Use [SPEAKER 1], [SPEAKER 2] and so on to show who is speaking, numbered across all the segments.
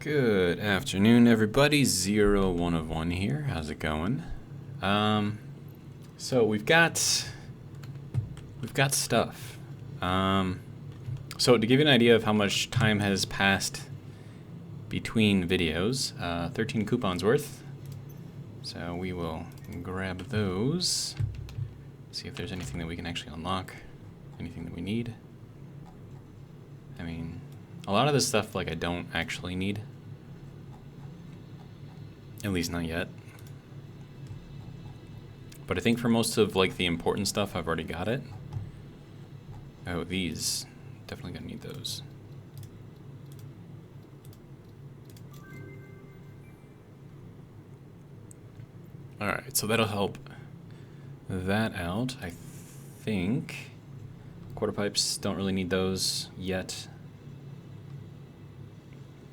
[SPEAKER 1] Good afternoon, everybody. 01 of 1 here. How's it going? So we've got stuff. So to give you an idea of how much time has passed between videos, 13 coupons worth. So we will grab those. See if there's anything that we can actually unlock. Anything that we need. I mean, a lot of this stuff, like, I don't actually need. At least not yet. But I think for most of, like, the important stuff, I've already got it. Oh, these. Definitely gonna need those. Alright, so that'll help that out, I think. Quarter pipes, don't really need those yet.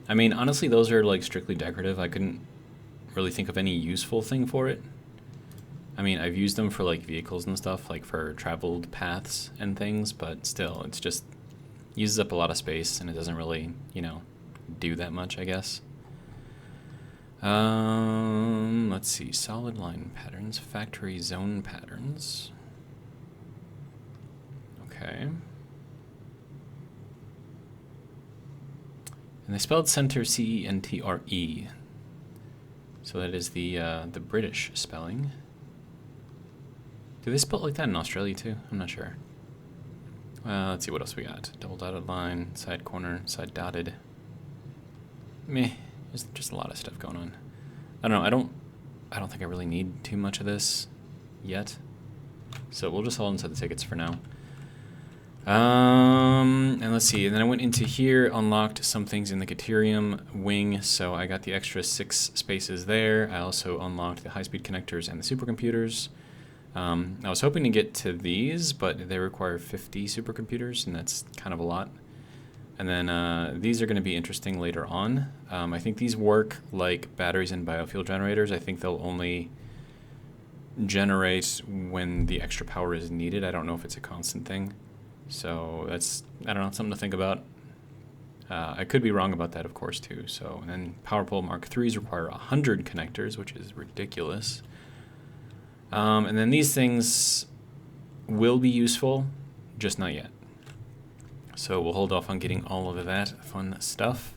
[SPEAKER 1] I mean, honestly, those are, like, strictly decorative. I couldn't really think of any useful thing for it. I mean, I've used them for, like, vehicles and stuff, like for traveled paths and things, but still, it's just uses up a lot of space, and it doesn't really, you know, do that much, I guess. Let's see, solid line patterns, factory zone patterns. Okay. And they spelled center C-E-N-T-R-E. So that is the British spelling. Do they spell it like that in Australia too? I'm not sure. Let's see what else we got. Double dotted line, side corner, side dotted. Meh. There's just a lot of stuff going on. I don't know. I don't think I really need too much of this yet. So we'll just hold onto the tickets for now. And let's see, and then I went into here, unlocked some things in the Caterium wing, so I got the extra 6 spaces there. I also unlocked the high-speed connectors and the supercomputers. I was hoping to get to these, but they require 50 supercomputers, and that's kind of a lot. And then these are going to be interesting later on. I think these work like batteries and biofuel generators. I think they'll only generate when the extra power is needed. I don't know if it's a constant thing. So that's, I don't know, something to think about. I could be wrong about that, of course, too. So, and then PowerPole Mark IIIs require 100 connectors, which is ridiculous. And then these things will be useful, just not yet. So we'll hold off on getting all of that fun stuff.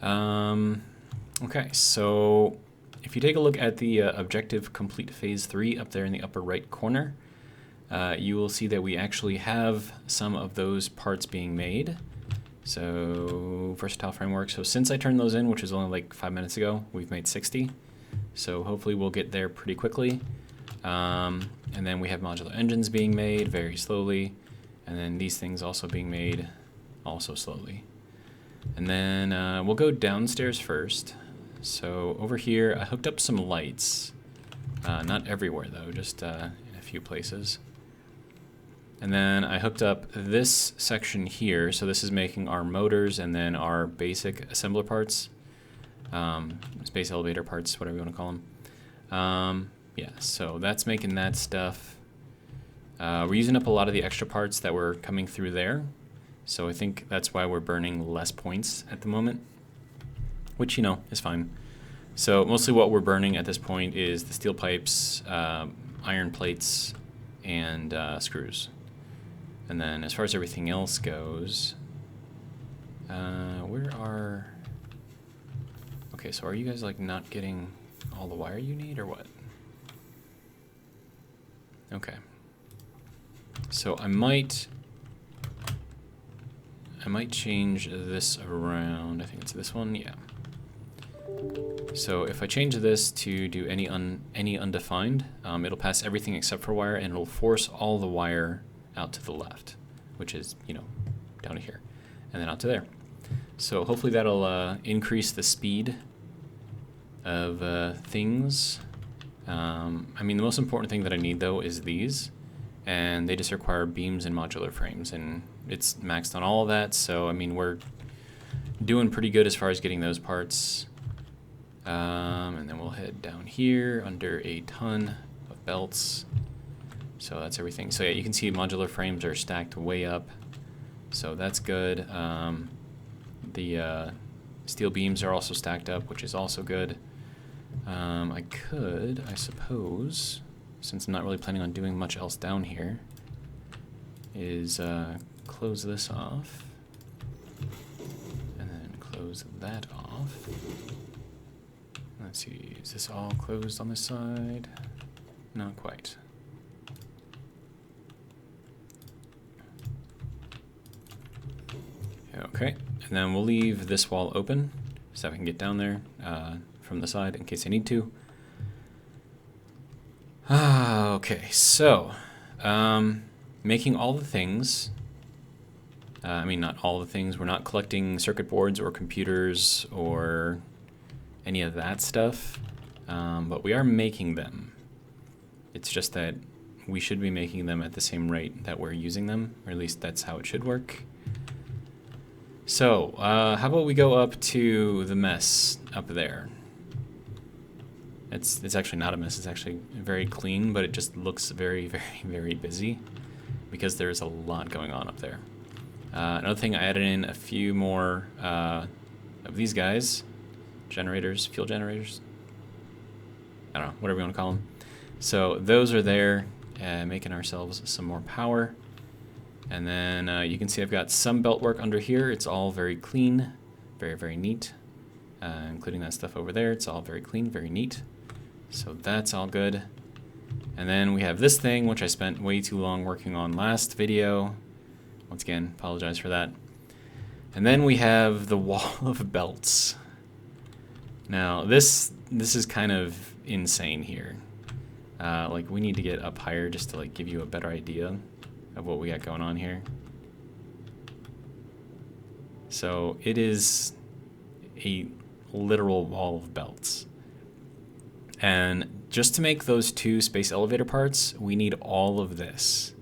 [SPEAKER 1] Okay, so if you take a look at the Objective Complete Phase 3 up there in the upper right corner, you will see that we actually have some of those parts being made. So versatile framework. So since I turned those in, which was only like 5 minutes ago, we've made 60. So hopefully we'll get there pretty quickly. And then we have modular engines being made very slowly. And then these things also being made also slowly. And then we'll go downstairs first. So over here, I hooked up some lights. Not everywhere though, just in a few places. And then I hooked up this section here, so this is making our motors and then our basic assembler parts, space elevator parts, whatever you want to call them. Yeah, so that's making that stuff. We're using up a lot of the extra parts that were coming through there, so I think that's why we're burning less points at the moment, which, you know, is fine. So mostly what we're burning at this point is the steel pipes, iron plates, and screws. And then as far as everything else goes, where are... Okay, so are you guys like not getting all the wire you need or what? Okay. So I might change this around. I think it's this one, yeah. So if I change this to do any undefined, it'll pass everything except for wire, and it'll force all the wire out to the left, which is, you know, down to here, and then out to there. So hopefully that'll increase the speed of things. I mean, the most important thing that I need though is these, and they just require beams and modular frames, and it's maxed on all of that. So I mean, we're doing pretty good as far as getting those parts. And then we'll head down here under a ton of belts. So that's everything. So yeah, you can see modular frames are stacked way up. So that's good. The Steel beams are also stacked up, which is also good. I could, I suppose, since I'm not really planning on doing much else down here, is close this off, and then close that off. Let's see, is this all closed on this side? Not quite. Okay, and then we'll leave this wall open so I can get down there from the side in case I need to. Okay, so making all the things. I mean, not all the things. We're not collecting circuit boards or computers or any of that stuff, but we are making them. It's just that we should be making them at the same rate that we're using them, or at least that's how it should work. So, how about we go up to the mess up there? It's actually not a mess, it's actually very clean, but it just looks very, very, very busy because there's a lot going on up there. Another thing, I added in a few more of these guys. Generators, fuel generators. I don't know, whatever you want to call them. So those are there, making ourselves some more power. And then you can see I've got some belt work under here. It's all very clean, very, very neat. Including that stuff over there. It's all very clean, very neat. So that's all good. And then we have this thing, which I spent way too long working on last video. Once again, apologize for that. And then we have the wall of belts. Now, this is kind of insane here. Like, we need to get up higher just to like give you a better idea of what we got going on here. So it is a literal wall of belts. And just to make those two space elevator parts, we need all of this,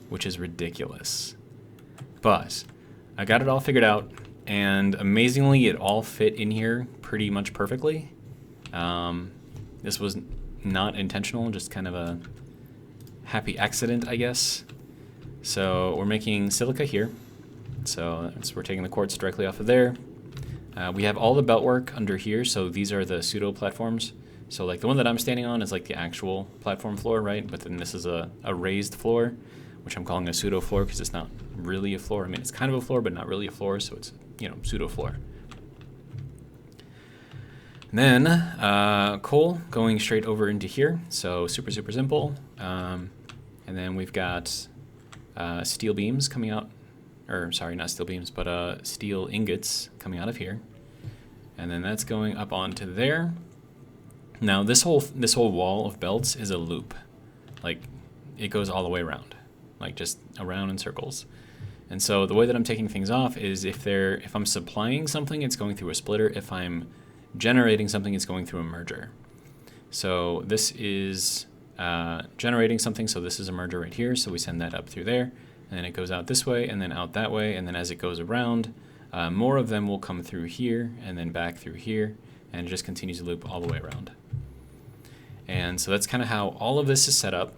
[SPEAKER 1] which is ridiculous. But I got it all figured out, and amazingly, it all fit in here pretty much perfectly. This was not intentional, just kind of a happy accident, I guess. So we're making silica here. So we're taking the quartz directly off of there. We have all the belt work under here, so these are the pseudo platforms. So like the one that I'm standing on is like the actual platform floor, right? But then this is a raised floor, which I'm calling a pseudo floor because it's not really a floor. I mean, it's kind of a floor, but not really a floor, so it's, you know, pseudo floor. And then coal going straight over into here, so super, super simple. And then we've got steel beams coming out, or sorry, not steel beams, but steel ingots coming out of here. And then that's going up onto there. Now this whole wall of belts is a loop. Like, it goes all the way around, like just around in circles. And so the way that I'm taking things off is if I'm supplying something, it's going through a splitter. If I'm generating something, it's going through a merger. So this is generating something, so this is a merger right here, so we send that up through there, and then it goes out this way, and then out that way, and then as it goes around, more of them will come through here, and then back through here, and it just continues to loop all the way around. And so that's kind of how all of this is set up.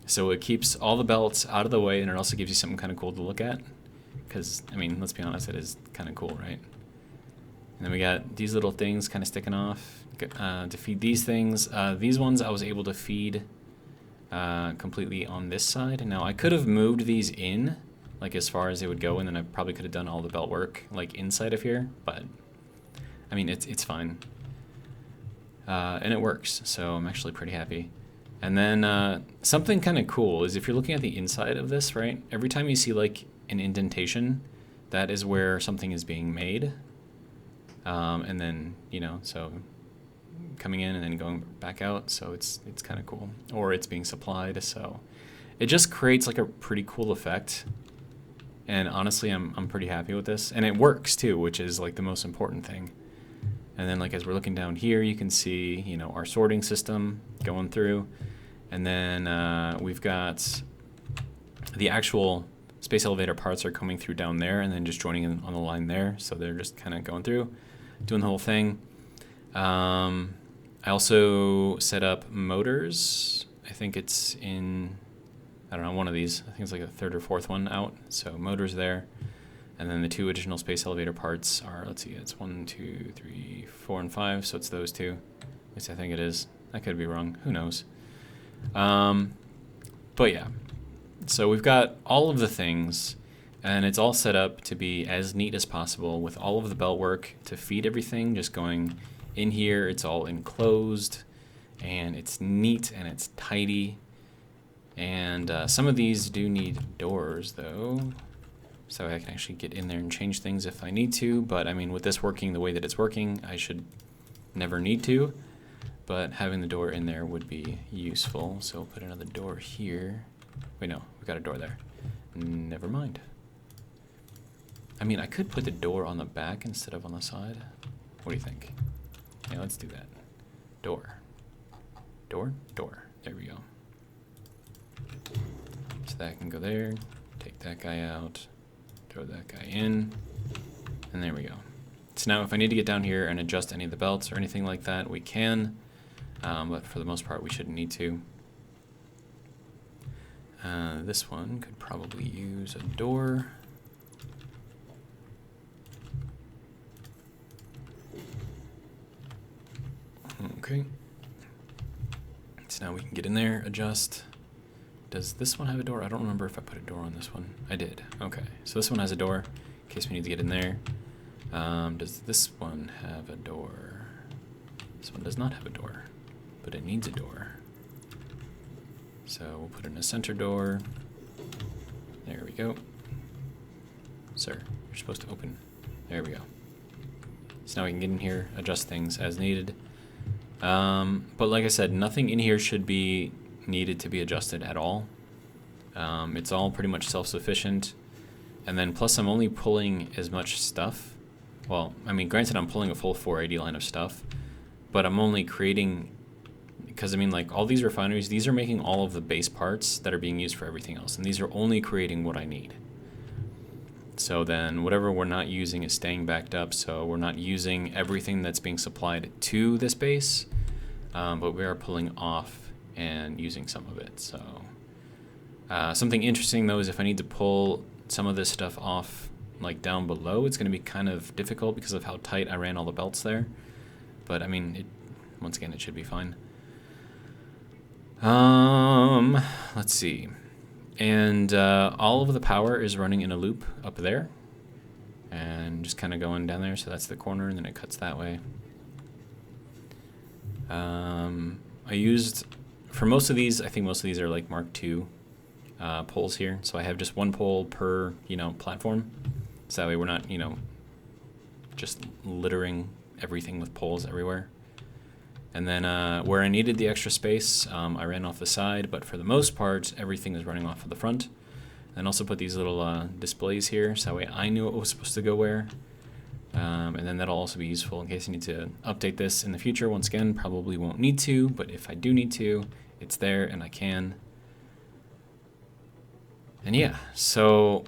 [SPEAKER 1] So it keeps all the belts out of the way, and it also gives you something kind of cool to look at, because, I mean, let's be honest, it is kind of cool, right? And then we got these little things kind of sticking off to feed these things. These ones I was able to feed completely on this side. Now I could have moved these in, like as far as they would go, and then I probably could have done all the belt work like inside of here. But I mean, it's fine, and it works. So I'm actually pretty happy. And then something kind of cool is if you're looking at the inside of this, right? Every time you see like an indentation, that is where something is being made. And then, you know, so coming in and then going back out, so it's kind of cool. Or it's being supplied, so it just creates like a pretty cool effect. And honestly, I'm pretty happy with this. And it works too, which is like the most important thing. And then like as we're looking down here, you can see, you know, our sorting system going through. And then we've got the actual space elevator parts are coming through down there and then just joining in on the line there. So they're just kind of going through, doing the whole thing. I also set up motors. I think it's in, I don't know, one of these. I think it's like a third or fourth one out. So motors there. And then the 2 additional space elevator parts are, let's see, it's 1, 2, 3, 4, and 5, so it's those 2. At least I think it is. I could be wrong. Who knows? But yeah, so we've got all of the things, and it's all set up to be as neat as possible with all of the belt work to feed everything just going in here. It's all enclosed, and it's neat, and it's tidy. And some of these do need doors, though, so I can actually get in there and change things if I need to. But I mean, with this working the way that it's working, I should never need to. But having the door in there would be useful. So we'll put another door here. Wait, no, we got a door there. Never mind. I mean, I could put the door on the back instead of on the side. What do you think? Yeah, let's do that. Door. Door? Door. There we go. So that can go there. Take that guy out. Throw that guy in. And there we go. So now if I need to get down here and adjust any of the belts or anything like that, we can. But for the most part, we shouldn't need to. This one could probably use a door. Okay. So now we can get in there, adjust. Does this one have a door? I don't remember if I put a door on this one. I did. Okay. So this one has a door in case we need to get in there. Does this one have a door? This one does not have a door, but it needs a door. So we'll put in a center door. There we go. Sir, you're supposed to open. There we go. So now we can get in here, adjust things as needed. But like I said, nothing in here should be needed to be adjusted at all. It's all pretty much self-sufficient. And then plus I'm only pulling as much stuff. Well, I mean, granted I'm pulling a full 480 line of stuff, but I'm only creating, because I mean, like all these refineries, these are making all of the base parts that are being used for everything else. And these are only creating what I need. So then whatever we're not using is staying backed up. So we're not using everything that's being supplied to this base, but we are pulling off and using some of it. So something interesting though is if I need to pull some of this stuff off like down below, it's going to be kind of difficult because of how tight I ran all the belts there. But I mean, once again, it should be fine. Let's see. And all of the power is running in a loop up there and just kind of going down there. So that's the corner, and then it cuts that way. I used, for most of these, I think most of these are like Mark II poles here. So I have just one pole per, platform. So that way we're not, just littering everything with poles everywhere. And then where I needed the extra space, I ran off the side, but for the most part, everything is running off of the front. And also put these little displays here, so that way I knew what was supposed to go where. And then that'll also be useful in case I need to update this in the future. Once again, probably won't need to, but if I do need to, it's there and I can. And yeah, so,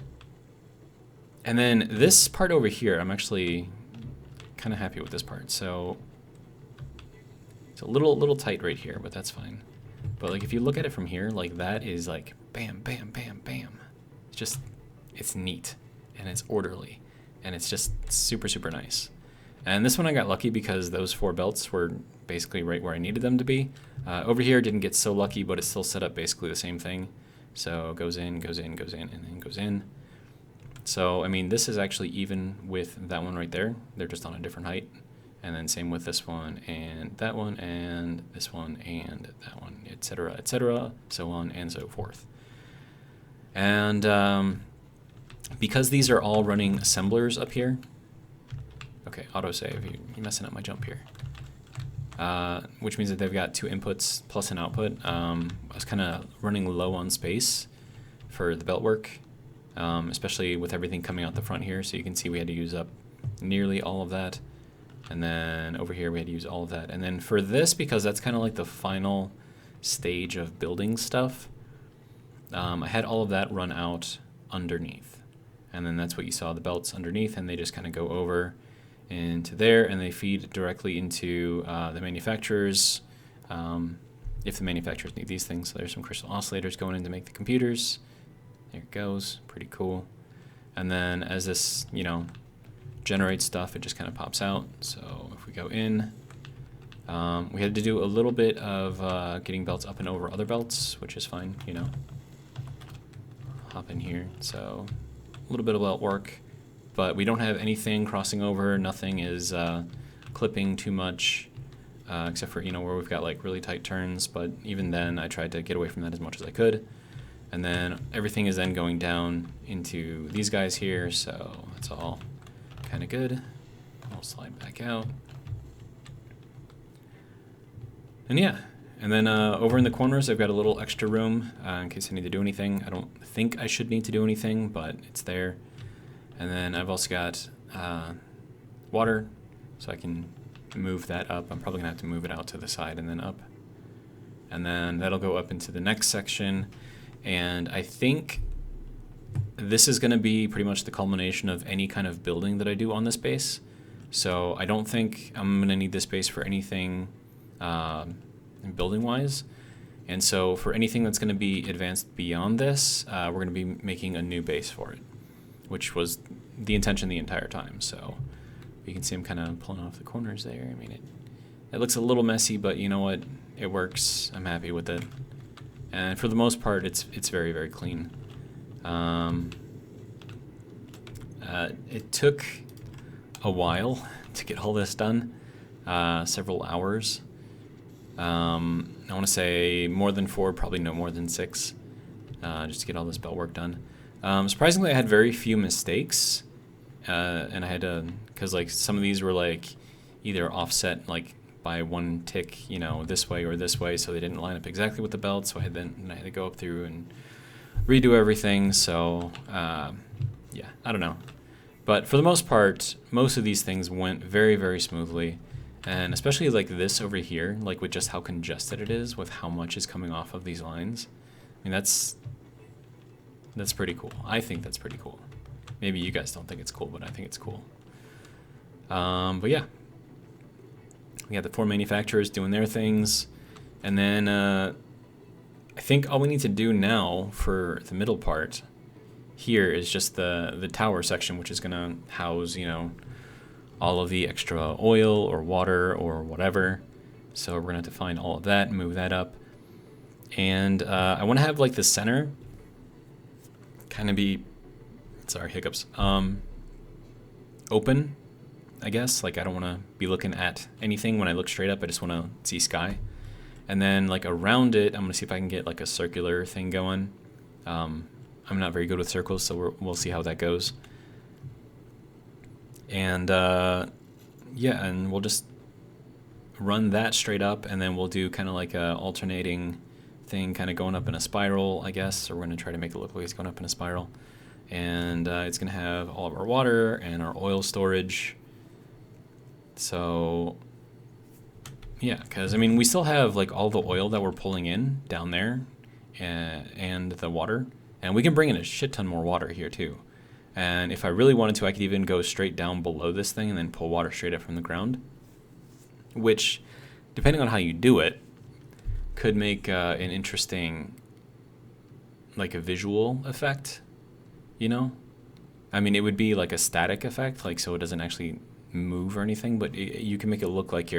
[SPEAKER 1] and then this part over here, I'm actually kind of happy with this part. So it's a little tight right here, but that's fine. But like if you look at it from here, like that is like bam, bam, bam, bam. It's neat and it's orderly and it's just super, super nice. And this one I got lucky because those 4 belts were basically right where I needed them to be. Over here didn't get so lucky, but it's still set up basically the same thing. So goes in, goes in, goes in, and then goes in. So, I mean, this is actually even with that one right there. They're just on a different height. And then same with this one, and that one, and this one, and that one, etc., so on and so forth. And because these are all running assemblers up here, okay, autosave, you're messing up my jump here. Which means that they've got 2 inputs plus an output. I was kind of running low on space for the belt work, especially with everything coming out the front here. So you can see we had to use up nearly all of that. And then over here we had to use all of that. And then for this, because that's kind of like the final stage of building stuff, I had all of that run out underneath. And then that's what you saw, the belts underneath, and they just kind of go over into there, and they feed directly into the manufacturers, if the manufacturers need these things. So there's some crystal oscillators going in to make the computers. There it goes, pretty cool. And then as this, you know, generates stuff, it just kind of pops out. So if we go in, we had to do a little bit of getting belts up and over other belts, which is fine, you know. Hop in here, so a little bit of belt work, but we don't have anything crossing over, nothing is clipping too much, except for, you know, where we've got like really tight turns, but even then I tried to get away from that as much as I could. And then everything is then going down into these guys here, so it's all kind of good. I'll slide back out. And yeah, and then over in the corners I've got a little extra room in case I need to do anything. I don't think I should need to do anything, but it's there. And then I've also got water, so I can move that up. I'm probably gonna have to move it out to the side and then up. And then that'll go up into the next section. And I think this is gonna be pretty much the culmination of any kind of building that I do on this base. So I don't think I'm gonna need this base for anything building wise. And so for anything that's gonna be advanced beyond this, we're gonna be making a new base for it, which was the intention the entire time. So you can see I'm kind of pulling off the corners there. I mean, it looks a little messy, but you know what? It works. I'm happy with it. And for the most part, it's very, very clean. It took a while to get all this done, several hours. I want to say more than 4, probably no more than 6, just to get all this belt work done. Surprisingly, I had very few mistakes, and I had to, because like some of these were like either offset like by 1 tick, you know, this way or this way, so they didn't line up exactly with the belt. So I had to go up through and redo everything. So yeah, I don't know, but for the most part, most of these things went very, very smoothly. And especially like this over here, like with just how congested it is with how much is coming off of these lines. I mean, that's pretty cool. I think that's pretty cool. Maybe you guys don't think it's cool, but I think it's cool. But yeah, we got the 4 manufacturers doing their things. And then I think all we need to do now for the middle part here is just the tower section, which is going to house, you know, all of the extra oil or water or whatever. So we're gonna have to find all of that and move that up. And I wanna have like the center kind of be, sorry, hiccups, open, I guess. Like I don't wanna be looking at anything when I look straight up, I just wanna see sky. And then like around it, I'm gonna see if I can get like a circular thing going. I'm not very good with circles, so we'll see how that goes. And yeah, and we'll just run that straight up, and then we'll do kind of like a alternating thing, kind of going up in a spiral, I guess. Or we're going to try to make it look like it's going up in a spiral. And it's going to have all of our water and our oil storage. So yeah, because I mean, we still have like all the oil that we're pulling in down there, and the water, and we can bring in a shit ton more water here too. And if I really wanted to, I could even go straight down below this thing and then pull water straight up from the ground, which, depending on how you do it, could make an interesting, like a visual effect, you know? I mean, it would be like a static effect, like so it doesn't actually move or anything, but you can make it look like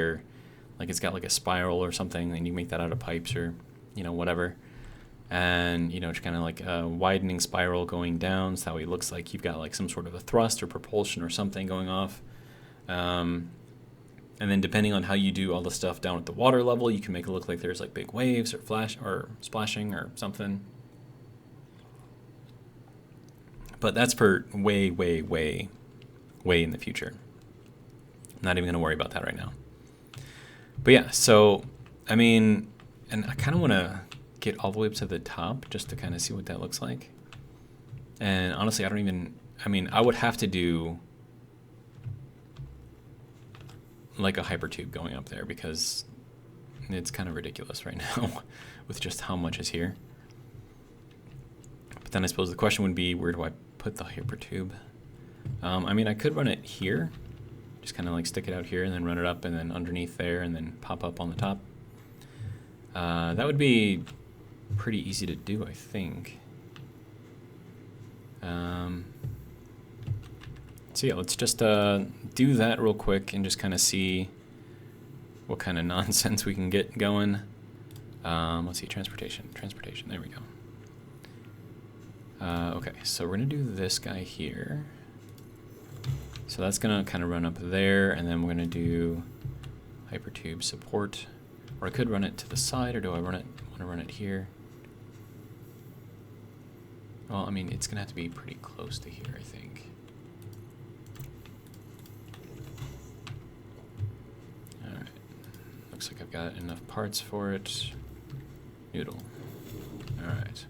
[SPEAKER 1] like it's got like a spiral or something, and you make that out of pipes or, you know, whatever. And, you know, it's kind of like a widening spiral going down, so that way it looks like you've got like some sort of a thrust or propulsion or something going off. And then depending on how you do all the stuff down at the water level, you can make it look like there's like big waves or flash or splashing or something. But that's for way, way, way, way in the future. I'm not even going to worry about that right now. But yeah, so, I mean, and I kind of want to get all the way up to the top just to kind of see what that looks like. And honestly, I would have to do like a hypertube going up there because it's kind of ridiculous right now with just how much is here. But then I suppose the question would be, where do I put the hypertube? I mean, I could run it here, just kind of like stick it out here and then run it up and then underneath there and then pop up on the top. That would be pretty easy to do, I think. So yeah, let's just do that real quick and just kind of see what kind of nonsense we can get going. Let's see, transportation, there we go. Okay, so we're gonna do this guy here. So that's gonna kind of run up there, and then we're gonna do hypertube support. Or I could run it to the side, or do I want to run it here? Well, I mean, it's gonna have to be pretty close to here, I think. Alright. Looks like I've got enough parts for it. Noodle. Alright.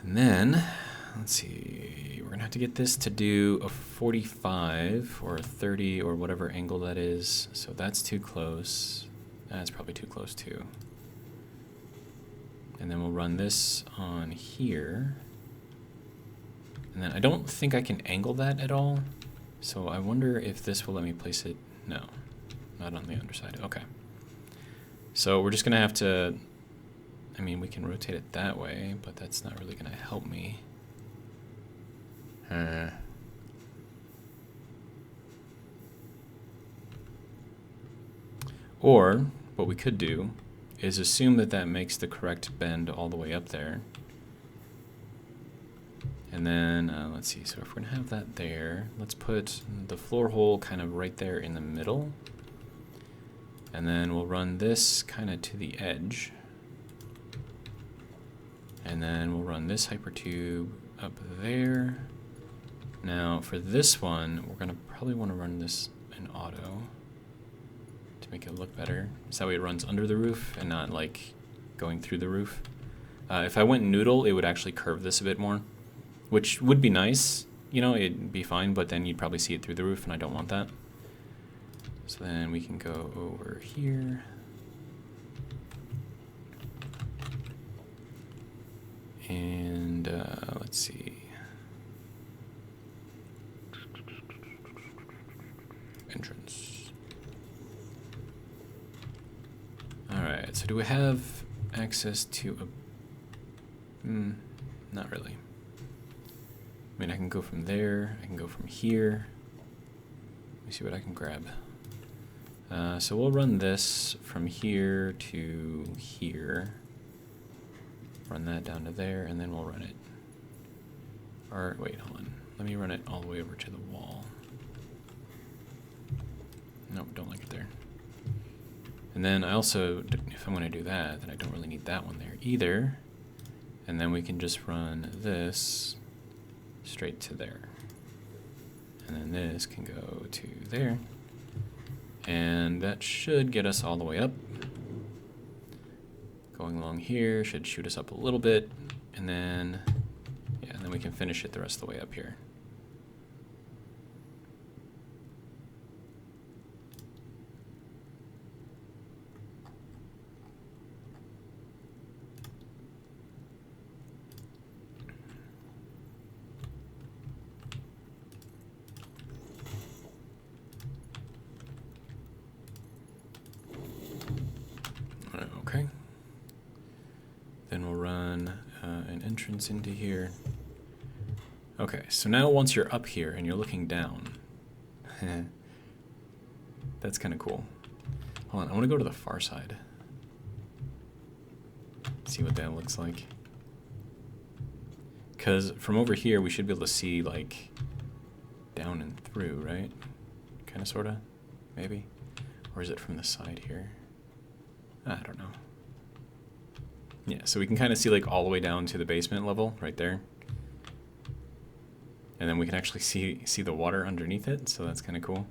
[SPEAKER 1] And then, let's see, we're gonna have to get this to do a 45 or a 30 or whatever angle that is. So that's too close. That's probably too close too. And then we'll run this on here. And then I don't think I can angle that at all. So I wonder if this will let me place it. No, not on the underside. Okay. So we're just gonna have to, I mean, we can rotate it that way, but that's not really gonna help me. Or what we could do is assume that that makes the correct bend all the way up there. And then, let's see, so if we're gonna have that there, let's put the floor hole kind of right there in the middle. And then we'll run this kind of to the edge. And then we'll run this hypertube up there. Now for this one, we're gonna probably wanna run this in auto to make it look better. So that way it runs under the roof and not like going through the roof. If I went noodle, it would actually curve this a bit more, which would be nice. You know, it'd be fine, but then you'd probably see it through the roof, and I don't want that. So then we can go over here. And let's see. Entrance. All right, so do we have access to a... not really. I mean, I can go from there, I can go from here. Let me see what I can grab. So we'll run this from here to here. Run that down to there, and then we'll run it. Or, wait, hold on. Let me run it all the way over to the wall. Nope, don't like it there. And then I also, if I'm going to do that, then I don't really need that one there either. And then we can just run this straight to there. And then this can go to there. And that should get us all the way up. Going along here should shoot us up a little bit. And then, yeah, and then we can finish it the rest of the way up here. Okay. Then we'll run an entrance into here. Okay, so now once you're up here and you're looking down, that's kind of cool. Hold on, I want to go to the far side. See what that looks like. Because from over here, we should be able to see, like, down and through, right? Kind of, sort of, maybe? Or is it from the side here? I don't know. Yeah, so we can kind of see like all the way down to the basement level right there. And then we can actually see the water underneath it, so that's kind of cool.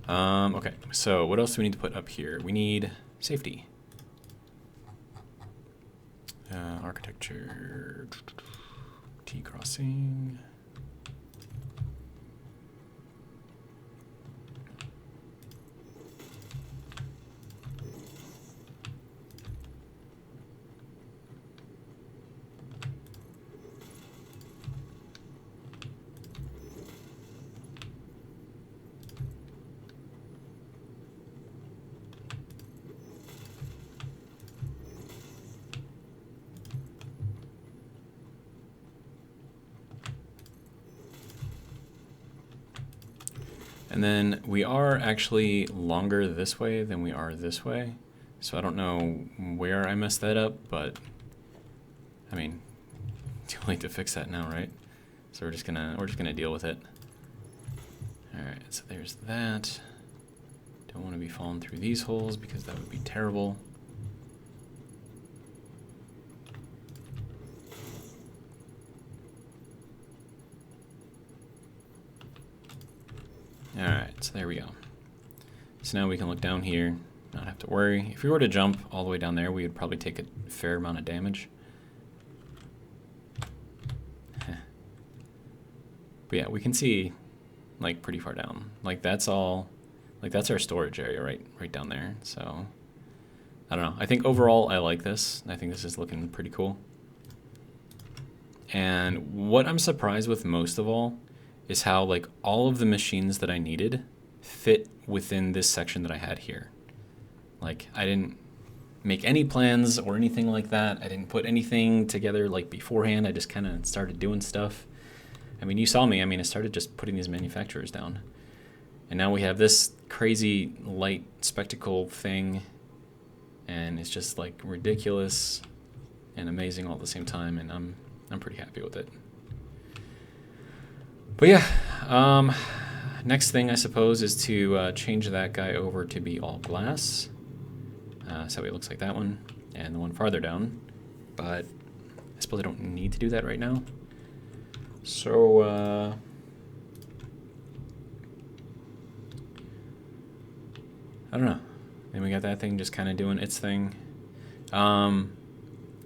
[SPEAKER 1] Okay, so what else do we need to put up here? We need safety. Architecture, T-crossing. And then we are actually longer this way than we are this way. So I don't know where I messed that up, but I mean, too late to fix that now, right? So we're just gonna deal with it. All right, so there's that. Don't want to be falling through these holes because that would be terrible. All right, so there we go. So now we can look down here, not have to worry. If we were to jump all the way down there, we would probably take a fair amount of damage. But yeah, we can see like pretty far down. Like that's all, like that's our storage area right down there. So I don't know. I think overall I like this. I think this is looking pretty cool. And what I'm surprised with most of all is how like all of the machines that I needed fit within this section that I had here. Like I didn't make any plans or anything like that. I didn't put anything together like beforehand. I just kind of started doing stuff. I mean, you saw me. I mean, I started just putting these manufacturers down. And now we have this crazy light spectacle thing. And it's just like ridiculous and amazing all at the same time. And I'm pretty happy with it. But yeah, next thing I suppose is to change that guy over to be all glass. So it looks like that one and the one farther down. But I suppose I don't need to do that right now. So, I don't know. Then we got that thing just kind of doing its thing.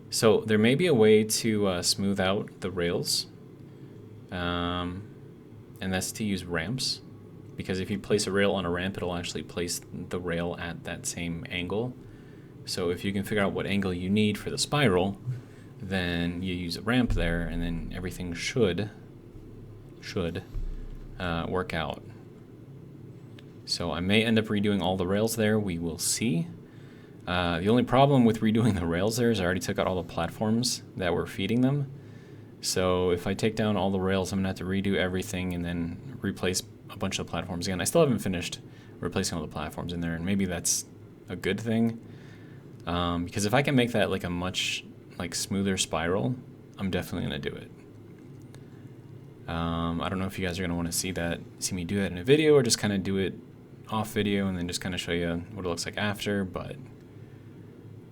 [SPEAKER 1] So there may be a way to smooth out the rails. And that's to use ramps. Because if you place a rail on a ramp, it'll actually place the rail at that same angle. So if you can figure out what angle you need for the spiral, then you use a ramp there, and then everything should work out. So I may end up redoing all the rails there. We will see. The only problem with redoing the rails there is I already took out all the platforms that were feeding them. So if I take down all the rails, I'm gonna have to redo everything and then replace a bunch of platforms again. I still haven't finished replacing all the platforms in there, and maybe that's a good thing. Because if I can make that like a much smoother spiral, I'm definitely gonna do it. I don't know if you guys are gonna want to see me do that in a video, or just kind of do it off video and then just kind of show you what it looks like after. But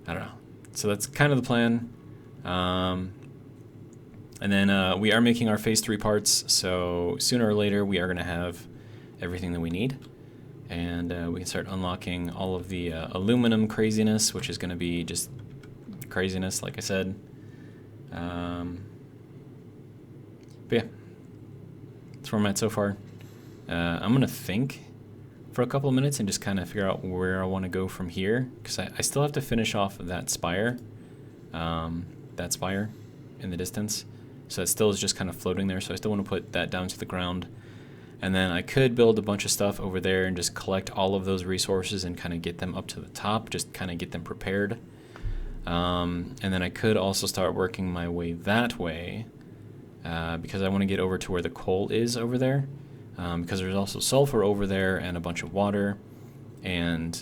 [SPEAKER 1] I don't know. So that's kind of the plan. And then we are making our phase 3 parts, so sooner or later we are gonna have everything that we need. And we can start unlocking all of the aluminum craziness, which is gonna be just craziness, like I said. But yeah, that's where I'm at so far. I'm gonna think for a couple of minutes and just kind of figure out where I want to go from here, because I still have to finish off that spire in the distance. So it still is just kind of floating there, so I still want to put that down to the ground. And then I could build a bunch of stuff over there and just collect all of those resources and kind of get them up to the top, just kind of get them prepared. And then I could also start working my way that way, because I want to get over to where the coal is over there, because there's also sulfur over there and a bunch of water, and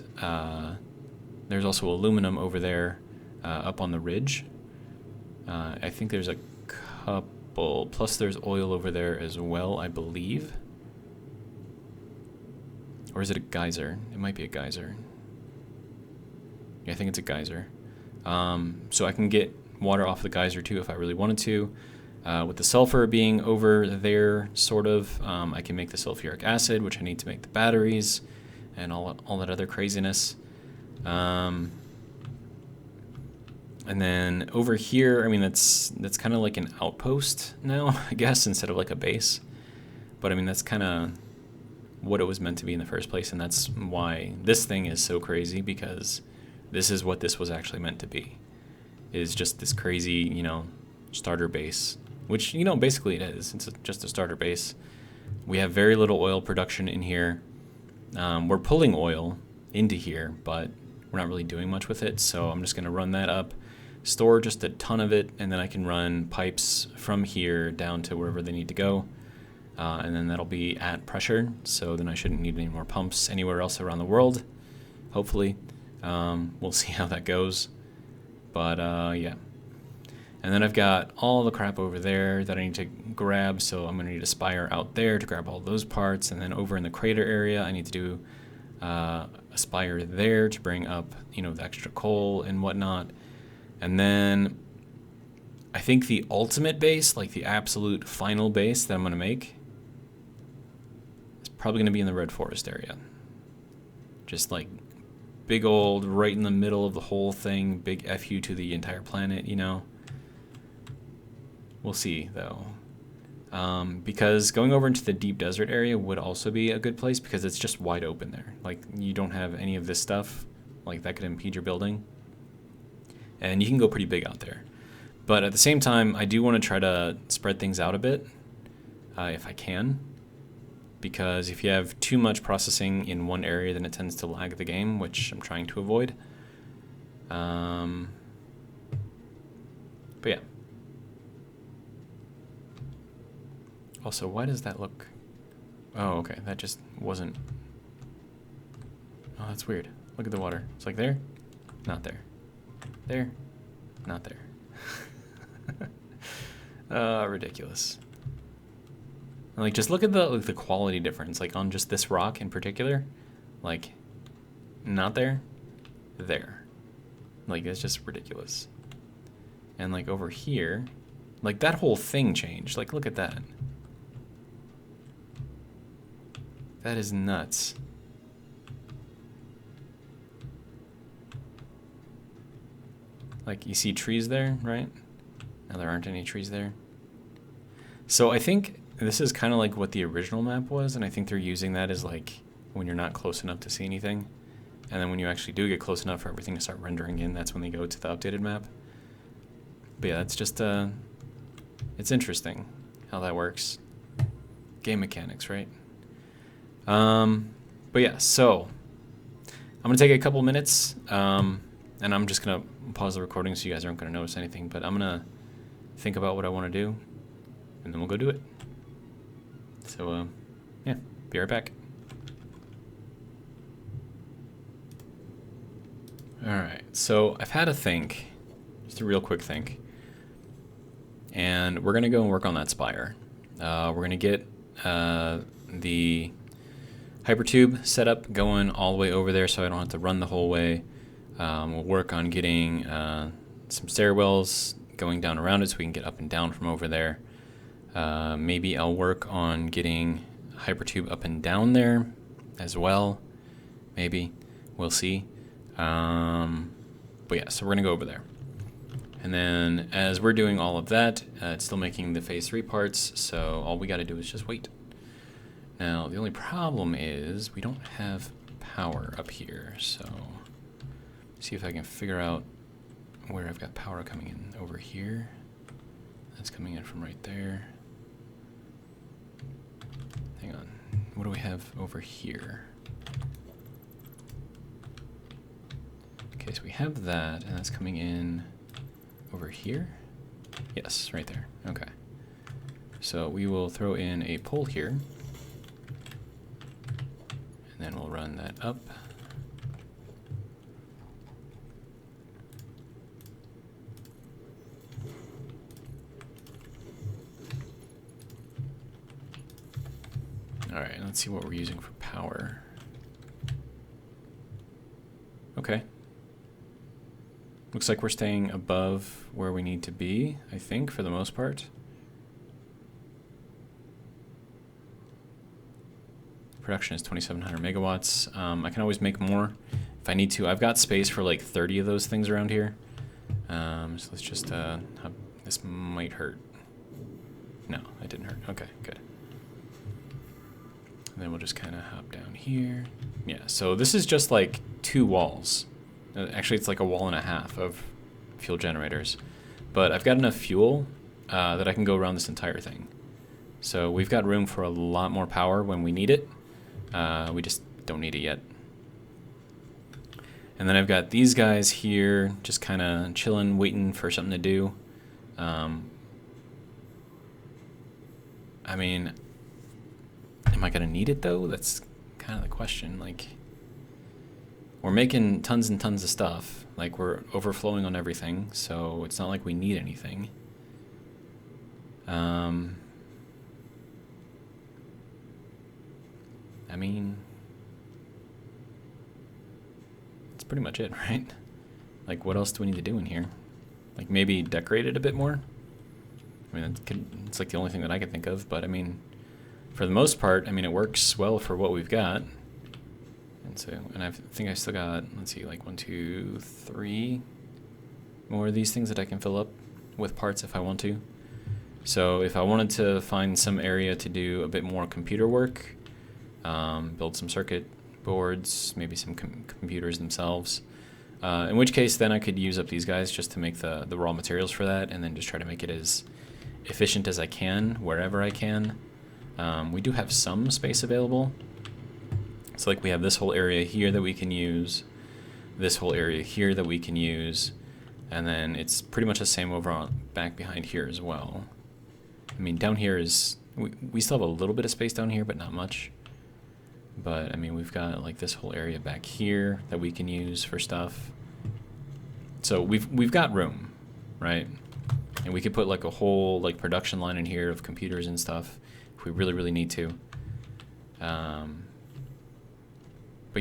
[SPEAKER 1] there's also aluminum over there up on the ridge. I think there's a couple, plus there's oil over there as well, I believe. Or is it a geyser? It might be a geyser. Yeah, I think it's a geyser. So I can get water off the geyser too if I really wanted to. With the sulfur being over there, sort of, I can make the sulfuric acid, which I need to make the batteries and all that other craziness. And then over here, I mean, that's kind of like an outpost now, I guess, instead of like a base. But I mean, that's kind of what it was meant to be in the first place, and that's why this thing is so crazy, because this is what this was actually meant to be. Is just this crazy, starter base, which, basically it is. It's just a starter base. We have very little oil production in here. We're pulling oil into here, but we're not really doing much with it, so I'm just going to run that up, store just a ton of it, and then I can run pipes from here down to wherever they need to go. and then that'll be at pressure, so then I shouldn't need any more pumps anywhere else around the world, hopefully. We'll see how that goes, but yeah. And then I've got all the crap over there that I need to grab, so I'm going to need a spire out there to grab all those parts, and then over in the crater area I need to do a spire there to bring up, you know, the extra coal and whatnot. And then I think the ultimate base, like the absolute final base that I'm going to make, is probably going to be in the Red Forest area. Just like big old, right in the middle of the whole thing, big FU to the entire planet, you know. We'll see, though. Because going over into the deep desert area would also be a good place because it's just wide open there. Like, you don't have any of this stuff. Like, that could impede your building. And you can go pretty big out there. But at the same time, I do want to try to spread things out a bit, if I can. Because if you have too much processing in one area, then it tends to lag the game, which I'm trying to avoid. But yeah. Also, why does that look... Oh, okay, that just wasn't... Oh, that's weird. Look at the water. It's like there, not there. There, not there. Ridiculous. And like, just look at the quality difference, like on just this rock in particular. Like, not there, there. Like, it's just ridiculous. And like over here, like that whole thing changed. Like, look at that. That is nuts. Like, you see trees there, right? Now there aren't any trees there. So I think this is kind of like what the original map was, and I think they're using that as like when you're not close enough to see anything. And then when you actually do get close enough for everything to start rendering in, that's when they go to the updated map. But yeah, it's just, it's interesting how that works. Game mechanics, right? But yeah, so I'm going to take a couple minutes, and I'm just going to pause the recording so you guys aren't going to notice anything, but I'm going to think about what I want to do, and then we'll go do it. So, yeah, be right back. Alright, so I've had a think, just a real quick think, and we're going to go and work on that spire. We're going to get the hypertube setup going all the way over there so I don't have to run the whole way. We'll work on getting some stairwells going down around it so we can get up and down from over there. Maybe I'll work on getting hypertube up and down there as well. Maybe. We'll see. But yeah, so we're going to go over there. And then as we're doing all of that, it's still making the phase 3 parts, so all we got to do is just wait. Now, the only problem is we don't have power up here, so see if I can figure out where I've got power coming in. Over here. That's coming in from right there. Hang on. What do we have over here? Okay, so we have that, and that's coming in over here? Yes, right there. Okay. So we will throw in a pole here. And then we'll run that up. All right, let's see what we're using for power. Okay. Looks like we're staying above where we need to be, I think, for the most part. Production is 2,700 megawatts. I can always make more if I need to. I've got space for like 30 of those things around here. So let's just, this might hurt. No, it didn't hurt. Okay, good. And then we'll just kind of hop down here. Yeah, so this is just like 2 walls. Actually, it's like a wall and a half of fuel generators. But I've got enough fuel that I can go around this entire thing. So we've got room for a lot more power when we need it. We just don't need it yet. And then I've got these guys here just kind of chilling, waiting for something to do. I mean, Am I gonna need it though? That's kind of the question. Like, we're making tons and tons of stuff. Like, we're overflowing on everything, so it's not like we need anything. I mean, that's pretty much it, right? Like, what else do we need to do in here? Like, maybe decorate it a bit more? I mean, it's like the only thing that I could think of, but I mean, for the most part, I mean, it works well for what we've got. And so, and I think I still got, let's see, like 1, 2, 3 more of these things that I can fill up with parts if I want to. So if I wanted to find some area to do a bit more computer work, build some circuit boards, maybe some computers themselves, in which case then I could use up these guys just to make the raw materials for that, and then just try to make it as efficient as I can wherever I can. We do have some space available. So like we have this whole area here that we can use, this whole area here that we can use, and then it's pretty much the same over on back behind here as well. I mean, down here is, we still have a little bit of space down here, but not much. But I mean, we've got like this whole area back here that we can use for stuff. So we've got room, right? And we could put like a whole like production line in here of computers and stuff if we really, really need to. But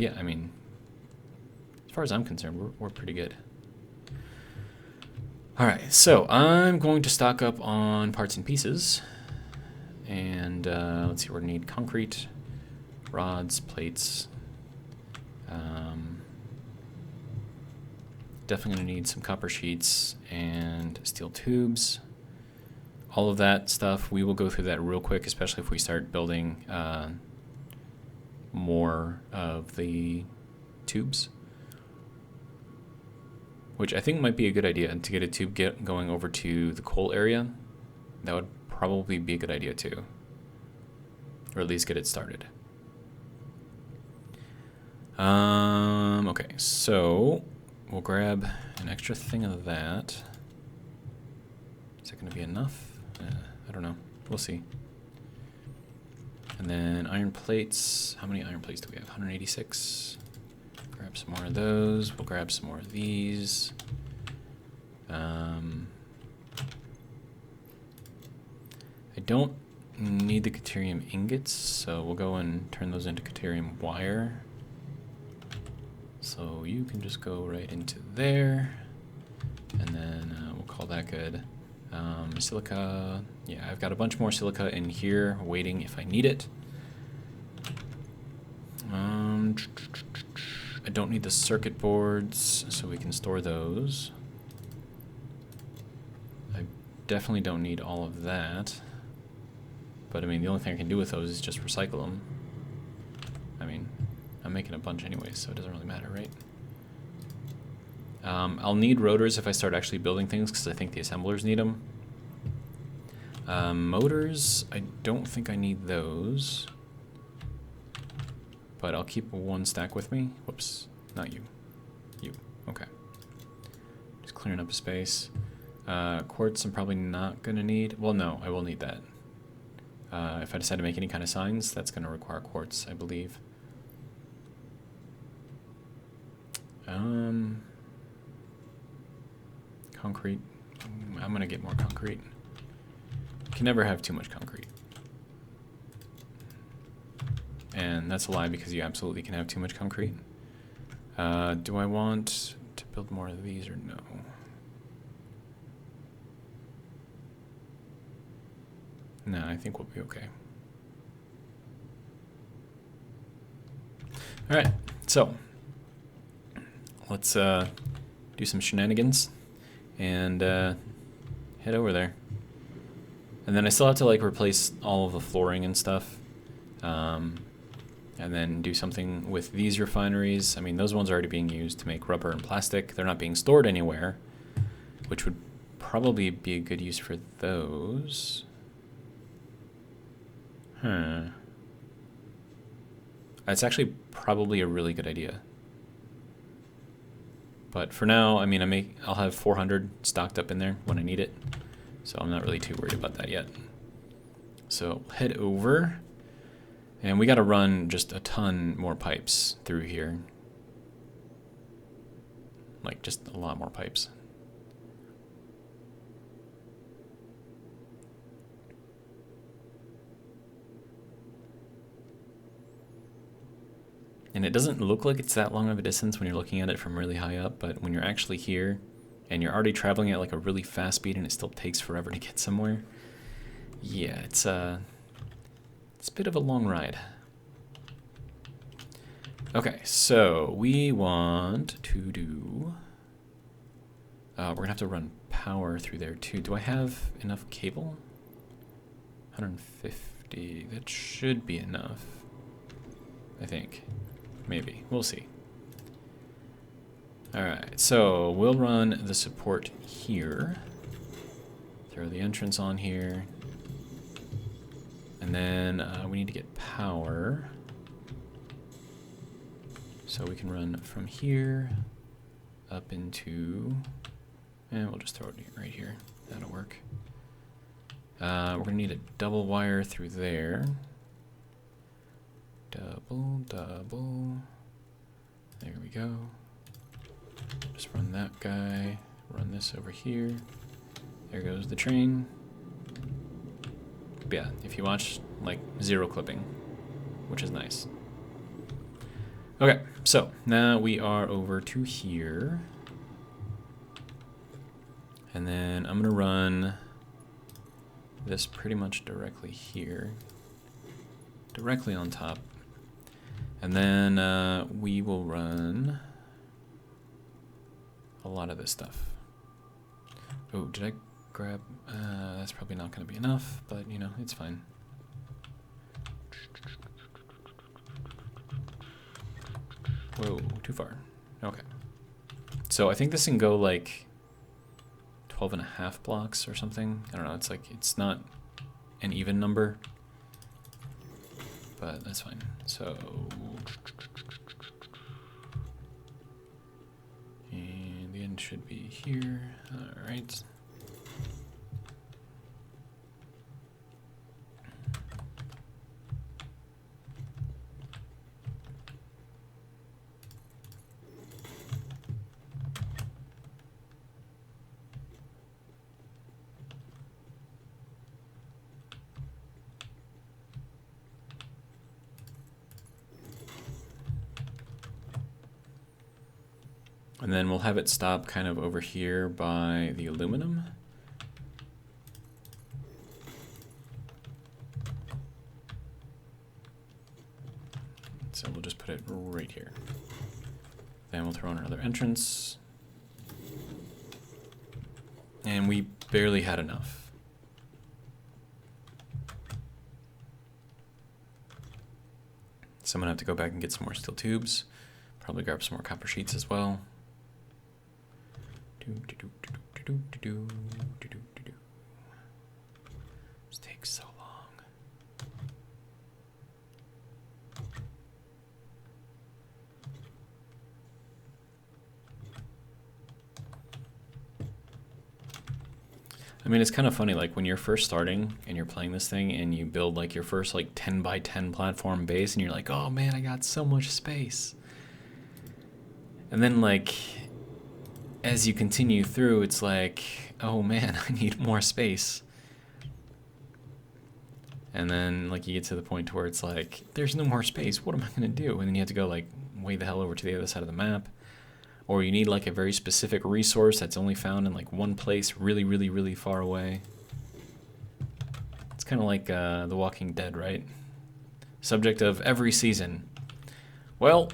[SPEAKER 1] yeah, I mean, as far as I'm concerned, we're pretty good. All right, so I'm going to stock up on parts and pieces. And let's see, we're gonna need concrete, rods, plates. Definitely gonna need some copper sheets and steel tubes. All of that stuff, we will go through that real quick, especially if we start building more of the tubes. Which I think might be a good idea, to get a tube going over to the coal area. That would probably be a good idea too. Or at least get it started. Okay, so we'll grab an extra thing of that. Is it going to be enough? I don't know. We'll see. And then iron plates. How many iron plates do we have? 186. Grab some more of those. We'll grab some more of these. I don't need the caterium ingots, so we'll go and turn those into caterium wire. So you can just go right into there, and then we'll call that good. Silica, yeah, I've got a bunch more silica in here waiting if I need it. I don't need the circuit boards, so we can store those. I definitely don't need all of that. But I mean, the only thing I can do with those is just recycle them. I mean, I'm making a bunch anyway, so it doesn't really matter, right? I'll need rotors if I start actually building things, because I think the assemblers need them. Motors, I don't think I need those. But I'll keep one stack with me. Whoops, not you. You, okay. Just clearing up a space. Quartz I'm probably not gonna need. Well, no, I will need that. If I decide to make any kind of signs, that's gonna require quartz, I believe. Concrete. I'm gonna get more concrete. Can never have too much concrete. And that's a lie, because you absolutely can have too much concrete. Do I want to build more of these or no? No, I think we'll be okay. All right, so let's do some shenanigans and head over there. And then I still have to like replace all of the flooring and stuff. And then do something with these refineries. I mean, those ones are already being used to make rubber and plastic. They're not being stored anywhere, which would probably be a good use for those. That's actually probably a really good idea. But for now, I mean, I'll have 400 stocked up in there when I need it. So I'm not really too worried about that yet. So head over. And we got to run just a ton more pipes through here. Like, just a lot more pipes. And it doesn't look like it's that long of a distance when you're looking at it from really high up, but when you're actually here and you're already traveling at like a really fast speed and it still takes forever to get somewhere, yeah, it's a bit of a long ride. Okay, so we want to do, we're gonna have to run power through there too. Do I have enough cable? 150, that should be enough, I think. Maybe, we'll see. Alright, so we'll run the support here. Throw the entrance on here. And then we need to get power. So we can run from here up into, and we'll just throw it right here. That'll work. We're gonna need a double wire through there. Double. There we go. Just run that guy. Run this over here. There goes the train. But yeah, if you watch, like, zero clipping, which is nice. Okay, so now we are over to here. And then I'm gonna run this pretty much directly here. Directly on top. And then we will run a lot of this stuff. Oh, did I grab? That's probably not going to be enough, but you know, it's fine. Whoa, too far. Okay. So I think this can go like 12.5 blocks or something. I don't know. It's like, it's not an even number, but that's fine. So, and the end should be here. All right. And then we'll have it stop kind of over here by the aluminum. So we'll just put it right here. Then we'll throw in another entrance. And we barely had enough. So I'm gonna have to go back and get some more steel tubes. Probably grab some more copper sheets as well. This takes so long. I mean, it's kind of funny, like when you're first starting and you're playing this thing and you build like your first like 10 by 10 platform base and you're like, oh man, I got so much space. And then like, as you continue through, it's like, oh man, I need more space. And then like you get to the point where it's like, there's no more space, what am I gonna do? And then you have to go like way the hell over to the other side of the map. Or you need like a very specific resource that's only found in like one place really, really, really far away. It's kind of like The Walking Dead, right? Subject of every season. Well,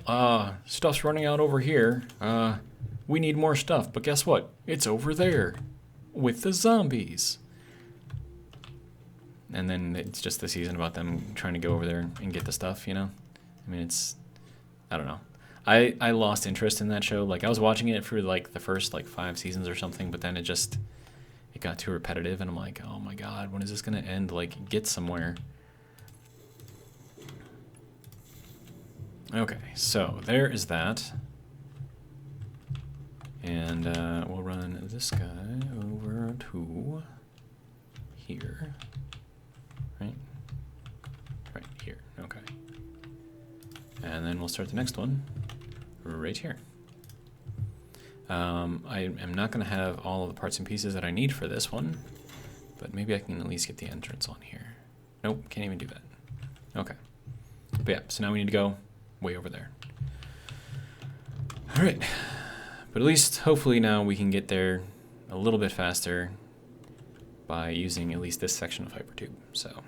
[SPEAKER 1] stuff's running out over here. We need more stuff, but guess what? It's over there with the zombies. And then it's just the season about them trying to go over there and get the stuff, you know? I mean, it's, I don't know. I lost interest in that show. Like, I was watching it for like the first like 5 seasons or something, but then it got too repetitive, and I'm like, oh my god, when is this gonna end? Like, get somewhere. Okay, so there is that. And we'll run this guy over to here. Right here, okay. And then we'll start the next one right here. I am not going to have all of the parts and pieces that I need for this one, but maybe I can at least get the entrance on here. Nope, can't even do that. Okay. But yeah, so now we need to go way over there. All right. But at least, hopefully now we can get there a little bit faster by using at least this section of Hypertube. So.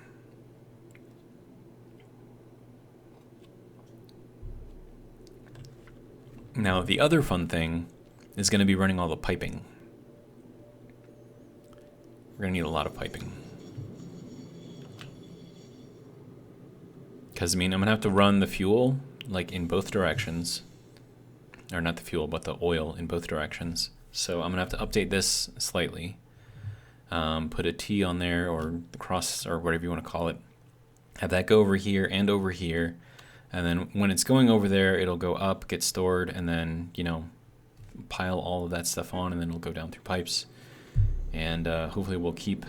[SPEAKER 1] Now, the other fun thing is going to be running all the piping. We're going to need a lot of piping. Because, I mean, I'm going to have to run the fuel, like, in both directions. Or not the fuel, but the oil in both directions. So I'm going to have to update this slightly. Put a T on there, or the cross, or whatever you want to call it. Have that go over here and over here. And then when it's going over there, it'll go up, get stored, and then, you know, pile all of that stuff on, and then it'll go down through pipes. And hopefully we'll keep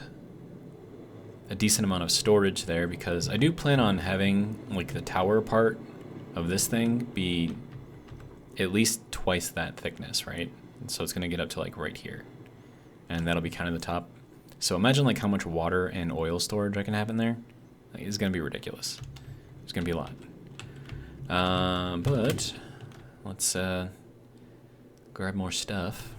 [SPEAKER 1] a decent amount of storage there, because I do plan on having, like, the tower part of this thing be at least twice that thickness, right? And so it's going to get up to, like, right here. And that'll be kind of the top. So imagine, like, how much water and oil storage I can have in there. Like, it's going to be ridiculous. It's going to be a lot. But let's grab more stuff.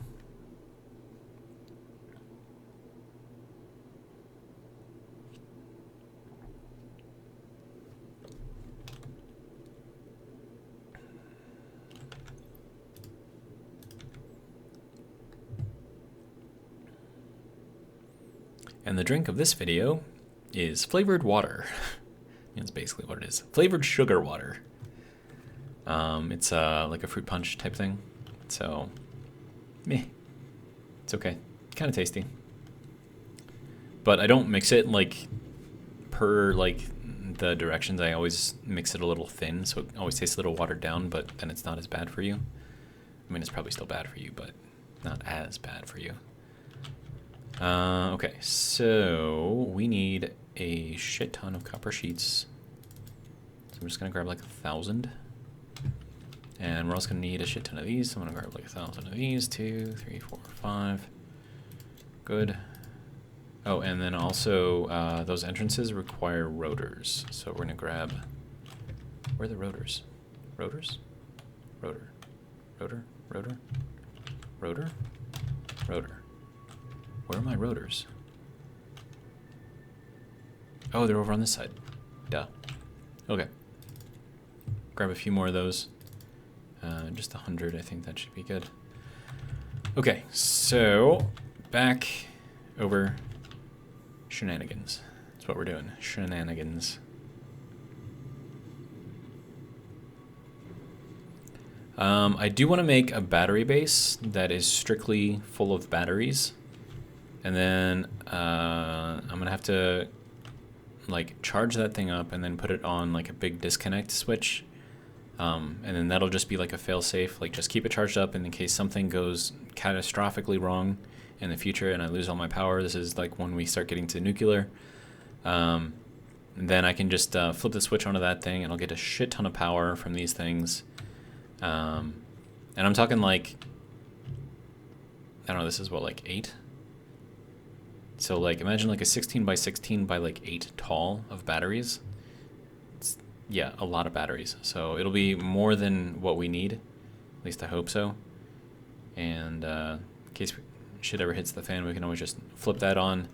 [SPEAKER 1] And the drink of this video is flavored water. That's basically what it is. Flavored sugar water. It's like a fruit punch type thing. So, meh. It's okay. Kind of tasty. But I don't mix it like per like the directions. I always mix it a little thin, so it always tastes a little watered down, but then it's not as bad for you. I mean, it's probably still bad for you, but not as bad for you. Okay, so we need a shit ton of copper sheets. So I'm just gonna grab like 1,000. And we're also gonna need a shit ton of these. So I'm gonna grab like 1,000 of these. 2, 3, 4, 5. Good. Oh, and then also those entrances require rotors. So we're gonna grab, where are the rotors? Rotors? Rotor. Rotor? Rotor? Rotor? Rotor. Where are my rotors? Oh, they're over on this side. Duh. Okay. Grab a few more of those. Just 100, I think that should be good. Okay, so back over shenanigans. That's what we're doing. Shenanigans. I do want to make a battery base that is strictly full of batteries. And then I'm going to have to like charge that thing up and then put it on like a big disconnect switch. And then that'll just be like a fail-safe, like just keep it charged up, and in case something goes catastrophically wrong in the future and I lose all my power, this is like when we start getting to nuclear, then I can just flip the switch onto that thing and I'll get a shit ton of power from these things. And I'm talking like, I don't know, this is what, like 8? So like imagine like a 16 by 16 by like 8 tall of batteries. Yeah, a lot of batteries. So it'll be more than what we need. At least I hope so. And in case shit ever hits the fan, we can always just flip that on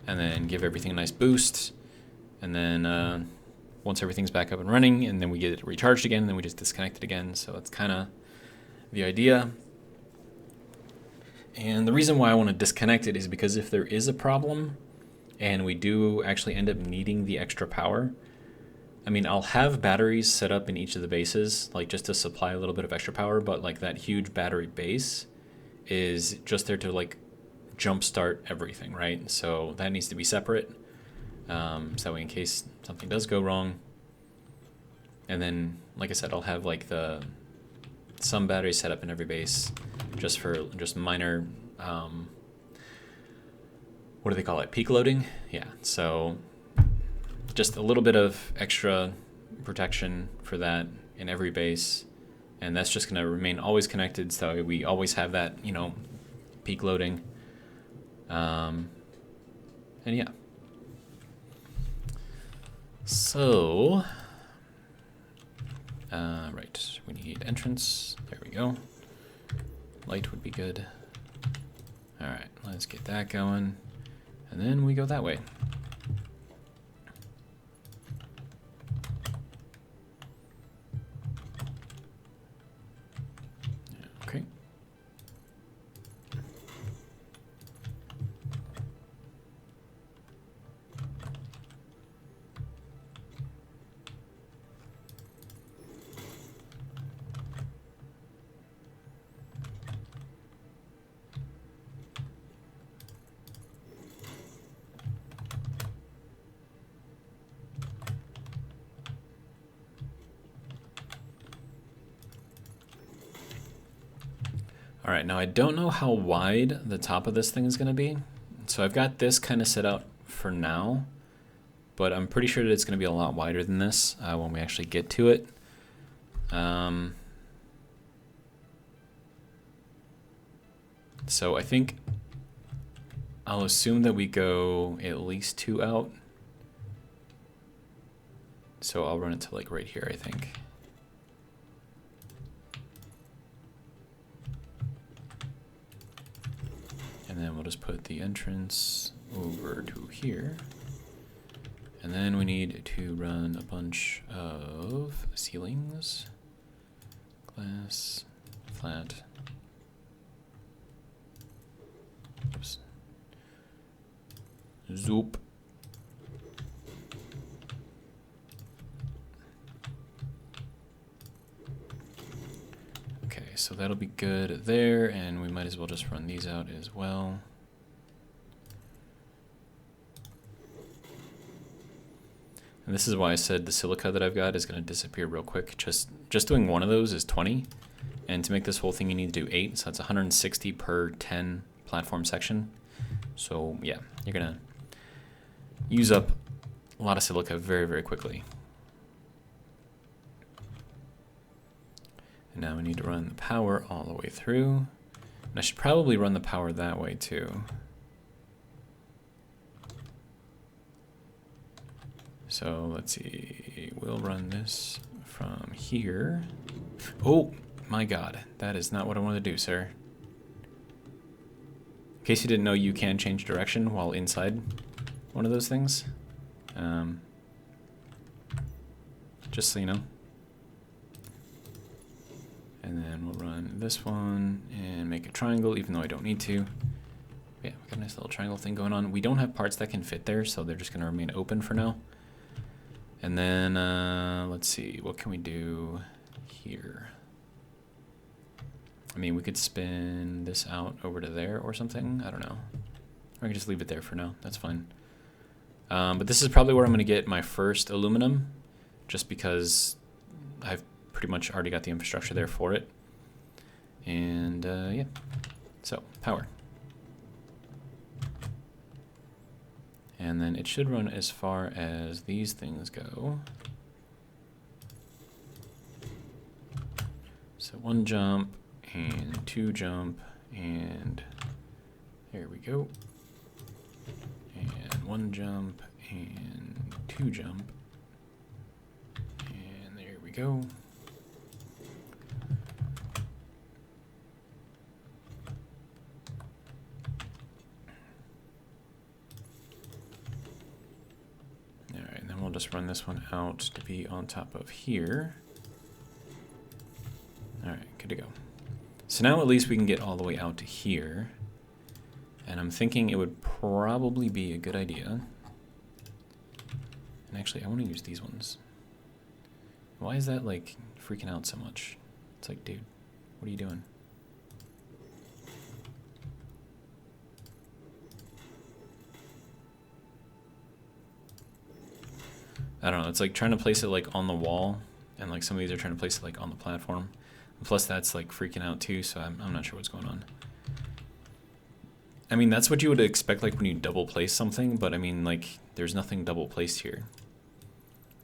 [SPEAKER 1] and then give everything a nice boost. And then once everything's back up and running, and then we get it recharged again, and then we just disconnect it again. So that's kind of the idea. And the reason why I want to disconnect it is because if there is a problem and we do actually end up needing the extra power, I mean, I'll have batteries set up in each of the bases, like just to supply a little bit of extra power, but like that huge battery base is just there to like jumpstart everything, right? So that needs to be separate, so that way in case something does go wrong. And then, like I said, I'll have like some batteries set up in every base just for just minor, what do they call it? Peak loading? Yeah, so just a little bit of extra protection for that, in every base, and that's just going to remain always connected, so we always have that, you know, peak loading. And yeah. So, right, we need entrance. There we go. Light would be good. All right, let's get that going, and then we go that way. Okay. All right, now I don't know how wide the top of this thing is going to be. So I've got this kind of set out for now, but I'm pretty sure that it's going to be a lot wider than this when we actually get to it. So I think I'll assume that we go at least 2 out. So I'll run it to like right here, I think. And then we'll just put the entrance over to here. And then we need to run a bunch of ceilings, glass, flat. Oops. Zoop. Okay, so that'll be good there, and we might as well just run these out as well. And this is why I said the silica that I've got is going to disappear real quick. Just doing one of those is 20, and to make this whole thing you need to do 8, so that's 160 per 10 platform section. So yeah, you're going to use up a lot of silica very, very quickly. And now we need to run the power all the way through. And I should probably run the power that way too. So let's see, we'll run this from here. Oh my God, that is not what I want to do, sir. In case you didn't know, you can change direction while inside one of those things. Just so you know. And then we'll run this one and make a triangle, even though I don't need to. Yeah, we got a nice little triangle thing going on. We don't have parts that can fit there, so they're just gonna remain open for now. And then, let's see, what can we do here? I mean, we could spin this out over to there or something. I don't know. Or I can just leave it there for now. That's fine. But this is probably where I'm going to get my first aluminum, just because I've pretty much already got the infrastructure there for it. And, yeah. So, power. And then it should run as far as these things go. So 1 jump and 2 jump, and there we go. And 1 jump and 2 jump, and there we go. We'll just run this one out to be on top of here. All right, good to go. So now at least we can get all the way out to here. And I'm thinking it would probably be a good idea. And actually, I want to use these ones. Why is that like freaking out so much? It's like, dude, what are you doing? I don't know, it's like trying to place it like on the wall, and like some of these are trying to place it like on the platform. And plus that's like freaking out too, so I'm not sure what's going on. I mean, that's what you would expect like when you double place something, but I mean like there's nothing double placed here.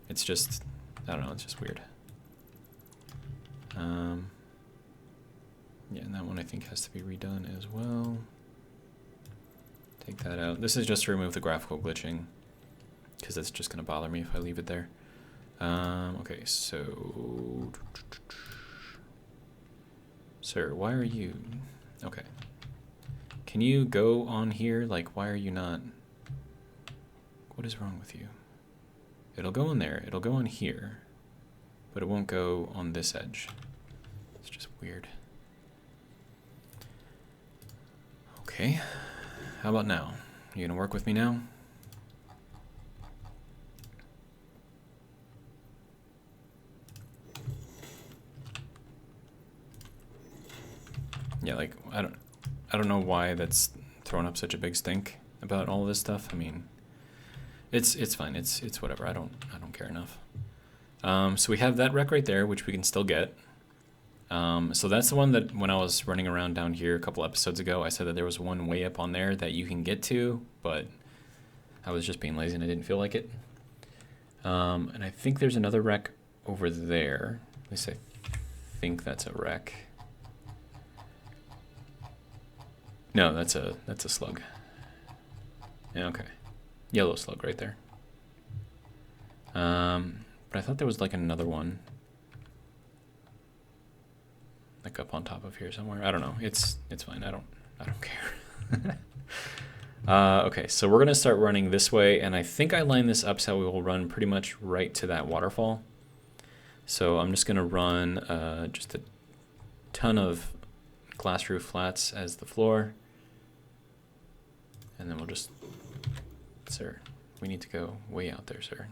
[SPEAKER 1] It's just, I don't know, it's just weird. think has to be redone as well. Take that out. This is just to remove the graphical glitching, because that's just going to bother me if I leave it there. Okay, so... Sir, why are you... Okay. Can you go on here? Like, why are you not... What is wrong with you? It'll go on there. It'll go on here. But it won't go on this edge. It's just weird. Okay. How about now? You gonna work with me now? Yeah, like, I don't know why that's throwing up such a big stink about all this stuff. I mean, it's fine. It's whatever. I don't care enough. So we have that wreck right there, which we can still get. So that's the one that when I was running around down here a couple episodes ago, I said that there was one way up on there that you can get to, but I was just being lazy and I didn't feel like it. And I think there's another wreck over there. At least I think that's a wreck. No, that's a slug. Yeah, okay. Yellow slug right there. But I thought there was like another one. Like up on top of here somewhere. I don't know. It's fine. I don't care. Okay, so we're gonna start running this way, and I think I lined this up so we will run pretty much right to that waterfall. So I'm just gonna run just a ton of glass roof flats as the floor. And then we'll just, sir, we need to go way out there, sir.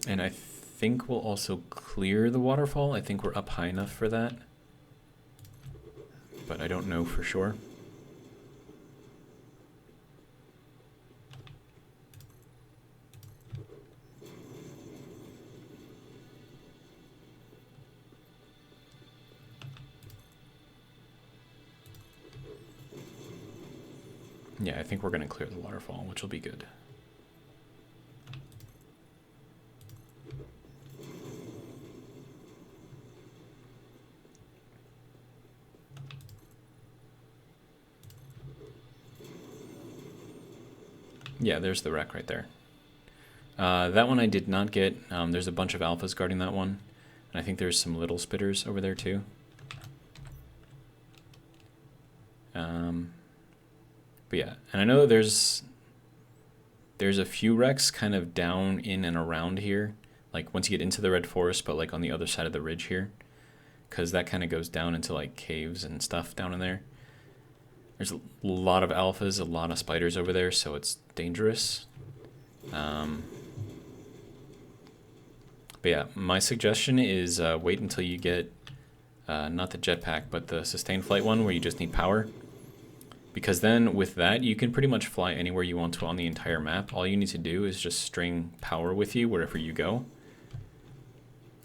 [SPEAKER 1] And I think we'll also clear the waterfall. I think we're up high enough for that. But I don't know for sure. Yeah, I think we're going to clear the waterfall, which will be good. Yeah, there's the wreck right there. That one I did not get. There's a bunch of alphas guarding that one. And I think there's some little spitters over there too. But yeah, and I know there's a few wrecks kind of down in and around here. Like once you get into the red forest, but like on the other side of the ridge here. Because that kind of goes down into like caves and stuff down in there. There's a lot of alphas, a lot of spiders over there, so it's dangerous. But yeah, my suggestion is wait until you get, not the jetpack, but the sustained flight one where you just need power. Because then with that, you can pretty much fly anywhere you want to on the entire map. All you need to do is just string power with you wherever you go.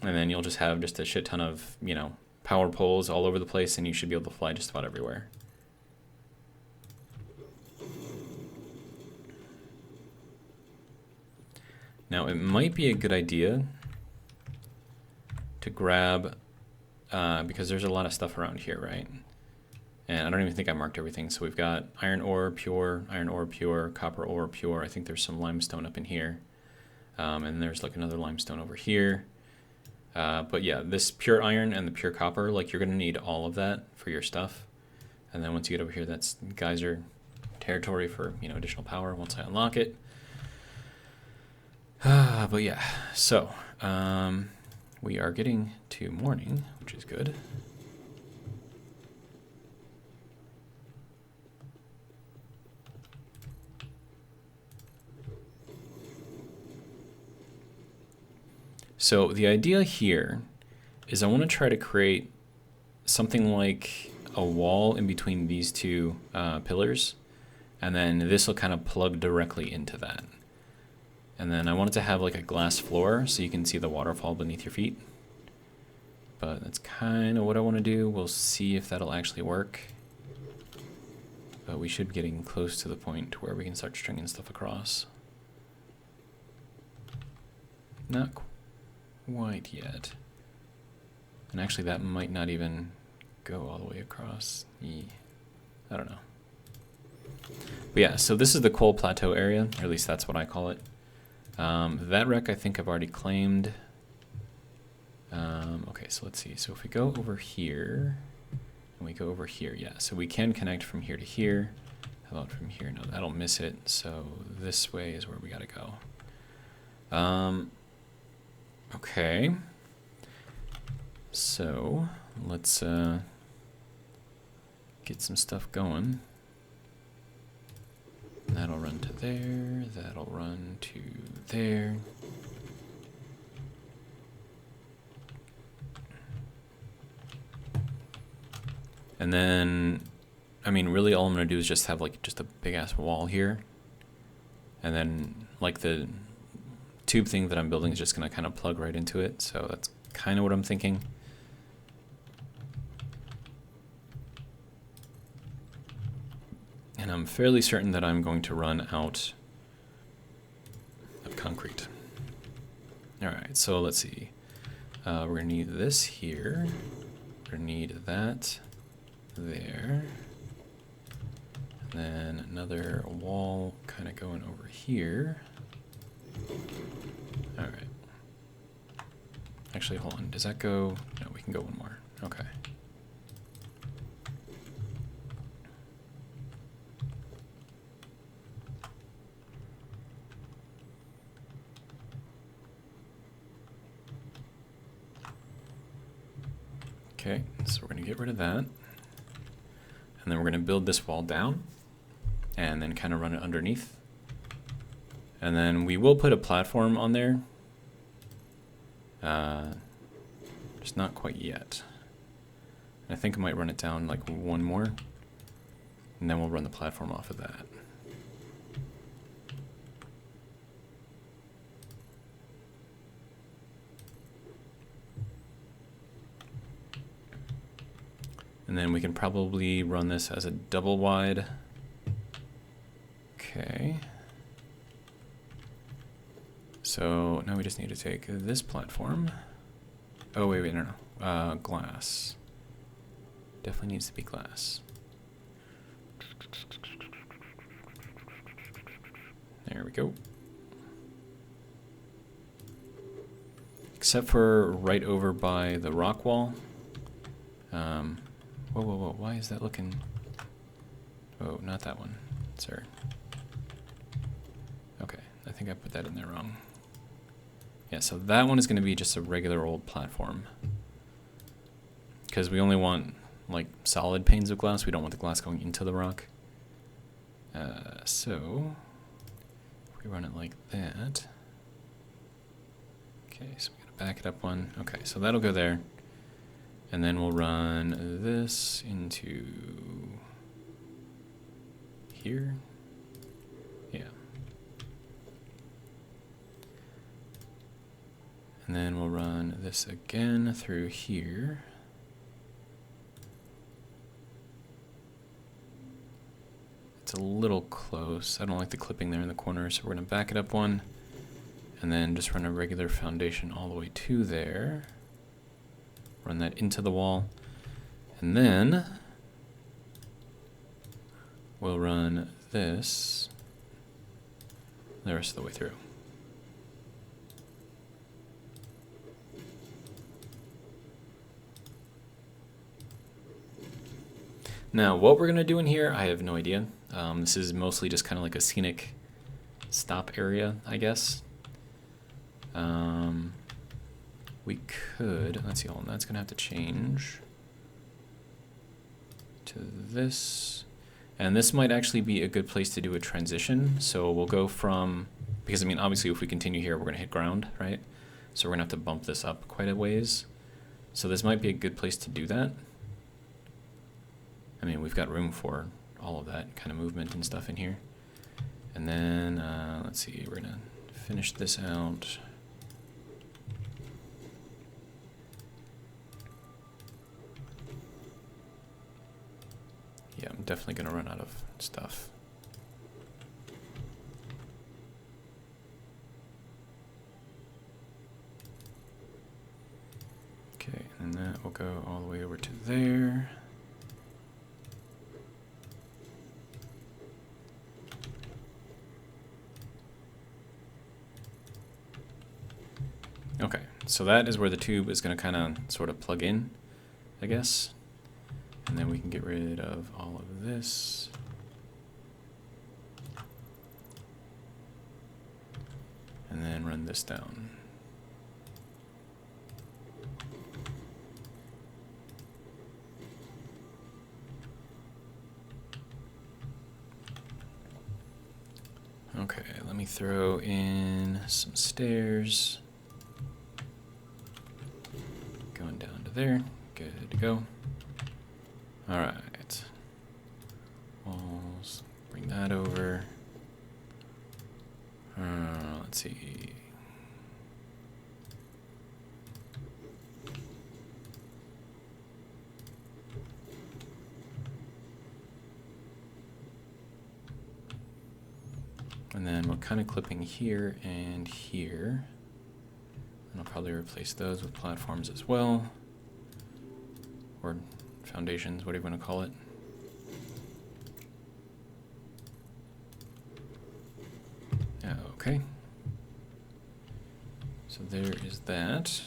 [SPEAKER 1] And then you'll just have just a shit ton of, you know, power poles all over the place, and you should be able to fly just about everywhere. Now, it might be a good idea to grab, because there's a lot of stuff around here, right? And I don't even think I marked everything. So we've got iron ore, pure, copper ore, pure. I think there's some limestone up in here. And there's like another limestone over here. But yeah, this pure iron and the pure copper, like you're going to need all of that for your stuff. And then once you get over here, that's geyser territory for, you know, additional power once I unlock it. But yeah, so we are getting to morning, which is good. So the idea here is I want to try to create something like a wall in between these two pillars, and then this will kind of plug directly into that. And then I want it to have like a glass floor so you can see the waterfall beneath your feet. But that's kind of what I want to do. We'll see if that'll actually work. but we should be getting close to the point where we can start stringing stuff across. Not quite yet. And actually that might not even go all the way across. I don't know. But yeah, so this is the coal plateau area, or at least that's what I call it. That wreck I think I've already claimed. Okay, so let's see. So if we go over here, and we go over here, yeah, so we can connect from here to here. How about from here? No, that'll miss it. So this way is where we gotta go. Okay. So let's get some stuff going. That'll run to there, that'll run to there. And then, I mean, really all I'm gonna do is just have like just a big ass wall here. And then like the tube thing that I'm building is just gonna kind of plug right into it. So that's kind of what I'm thinking. And I'm fairly certain that I'm going to run out of concrete. All right, so let's see. We're gonna need this here. We're gonna need that there. And then another wall kind of going over here. All right. Actually, hold on. Does that go? No, we can go one more. Okay. Okay, so we're going to get rid of that. And then we're going to build this wall down and then kind of run it underneath. And then we will put a platform on there. Just not quite yet. I think I might run it down like one more. And then we'll run the platform off of that. And then we can probably run this as a double wide. Okay. So now we just need to take this platform. Oh, wait, no. Glass. Definitely needs to be glass. There we go. Except for right over by the rock wall. Whoa, why is that looking... Oh, not that one, sir. Okay, I think I put that in there wrong. Yeah, so that one is going to be just a regular old platform. Because we only want, like, solid panes of glass. We don't want the glass going into the rock. So, if we run it like that... Okay, so we got to back it up one. Okay, so that'll go there. And then we'll run this into here. Yeah. And then we'll run this again through here. It's a little close. I don't like the clipping there in the corner, so we're going to back it up one. And then just run a regular foundation all the way to there. Run that into the wall, and then we'll run this the rest of the way through. Now, what we're going to do in here, I have no idea. This is mostly just kind of like a scenic stop area, I guess. We could, let's see, hold on, that's going to have to change to this. And this might actually be a good place to do a transition. So we'll go from, because I mean, obviously if we continue here, we're going to hit ground, right? So we're going to have to bump this up quite a ways. So this might be a good place to do that. I mean, we've got room for all of that kind of movement and stuff in here. And then, let's see, we're going to finish this out. Yeah. I'm definitely going to run out of stuff. Okay, and that will go all the way over to there. Okay, so that is where the tube is going to kind of sort of plug in, I guess. And then we can get rid of all of this. And then run this down. Okay, let me throw in some stairs. Going down to there. Good to go. All right. Walls. Bring that over. Let's see. And then we're kind of clipping here and here. And I'll probably replace those with platforms as well. Or foundations, whatever you want to call it. Okay. So there is that.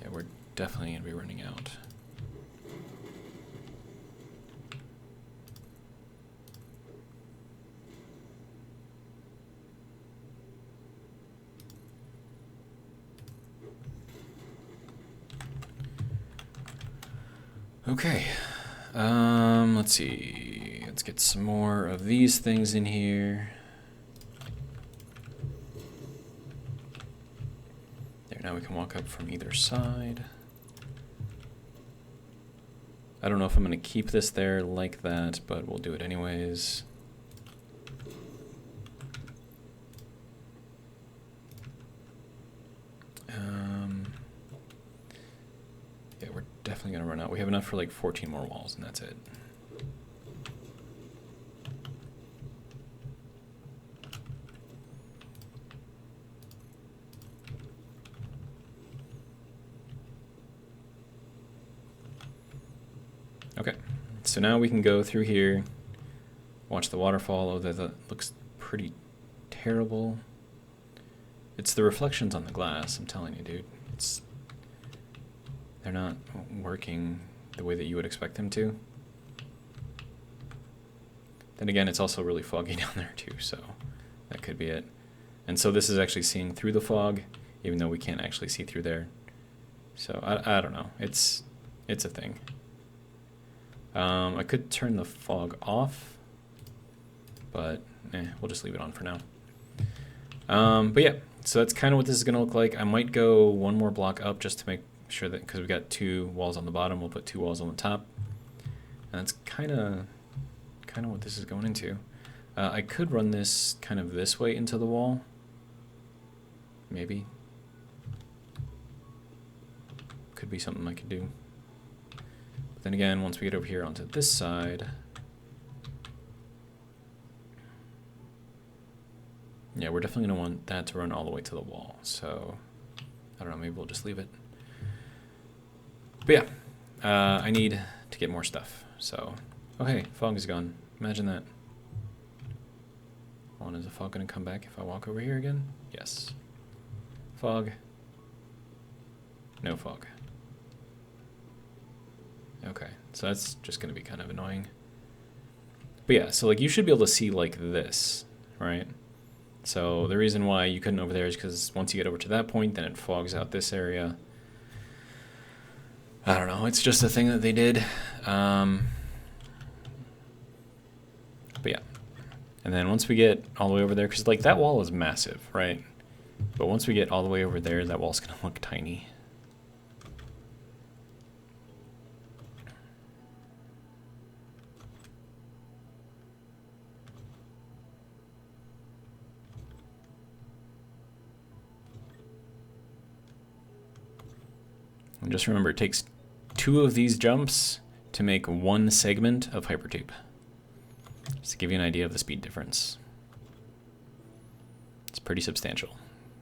[SPEAKER 1] Yeah, we're definitely going to be running out. Okay, let's see. Let's get some more of these things in here. There, now we can walk up from either side. I don't know if I'm going to keep this there like that, but we'll do it anyways. Yeah, we're definitely going to run out. We have enough for like 14 more walls, and that's it. Okay, so now we can go through here, watch the waterfall, although that looks pretty terrible. It's the reflections on the glass, I'm telling you, dude. They're not working the way that you would expect them to. Then again, it's also really foggy down there too, so that could be it. And so this is actually seeing through the fog, even though we can't actually see through there. So I don't know, it's a thing. I could turn the fog off, but we'll just leave it on for now. But yeah, so that's kind of what this is going to look like. I might go one more block up just to make sure that, because we've got 2 walls on the bottom, we'll put 2 walls on the top. And that's kind of what this is going into. I could run this kind of this way into the wall. Maybe. Could be something I could do. But then again, once we get over here onto this side, yeah, we're definitely going to want that to run all the way to the wall. So, I don't know, maybe we'll just leave it. But yeah, I need to get more stuff. So, oh hey, fog is gone. Imagine that. Hold on, is the fog going to come back if I walk over here again? Yes. Fog. No fog. Okay, so that's just going to be kind of annoying. But yeah, so like you should be able to see like this, right? So the reason why you couldn't over there is because once you get over to that point, then it fogs out this area. I don't know, it's just a thing that they did. But yeah. And then once we get all the way over there, because like that wall is massive, right? But once we get all the way over there, that wall's going to look tiny. And just remember, it takes 2 of these jumps to make 1 segment of hypertube. Just to give you an idea of the speed difference. It's pretty substantial,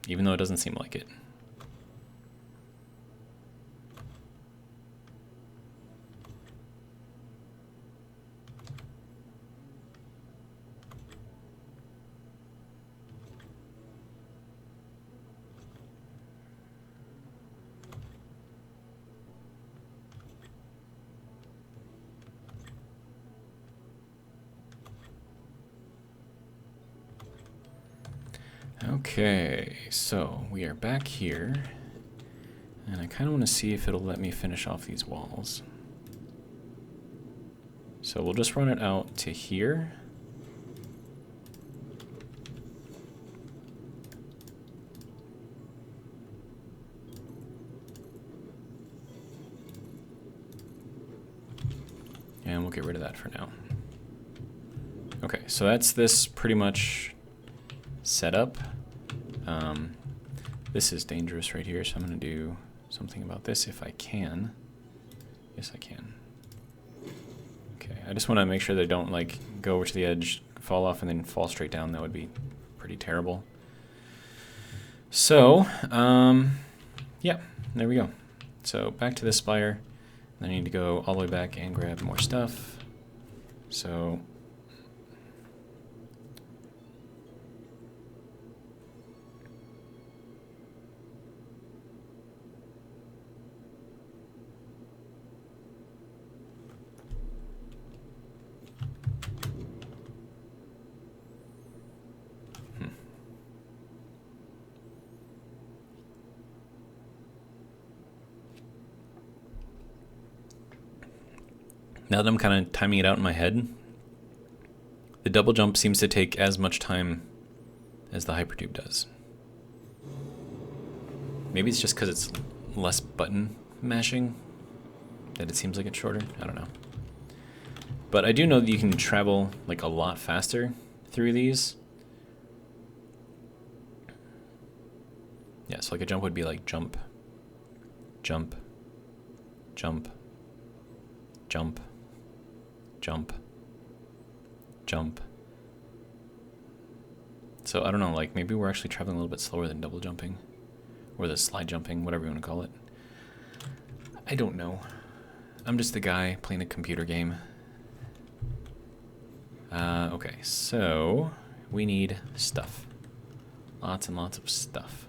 [SPEAKER 1] even though it doesn't seem like it. Okay, so we are back here, and I kind of want to see if it'll let me finish off these walls. So we'll just run it out to here. And we'll get rid of that for now. Okay, so that's this pretty much set up. This is dangerous right here, so I'm going to do something about this if I can. Yes, I can. Okay, I just want to make sure they don't like go over to the edge, fall off, and then fall straight down. That would be pretty terrible. So, yeah, there we go. So back to this spire. Then I need to go all the way back and grab more stuff. So now that I'm kind of timing it out in my head, the double jump seems to take as much time as the hypertube does. Maybe it's just because it's less button mashing that it seems like it's shorter. I don't know. But I do know that you can travel like a lot faster through these. Yeah, so like a jump would be like jump, jump, jump, jump, jump, jump. So I don't know, like maybe we're actually traveling a little bit slower than double jumping, or the slide jumping, whatever you want to call it. I don't know. I'm just the guy playing a computer game. Okay, so we need stuff. Lots and lots of stuff.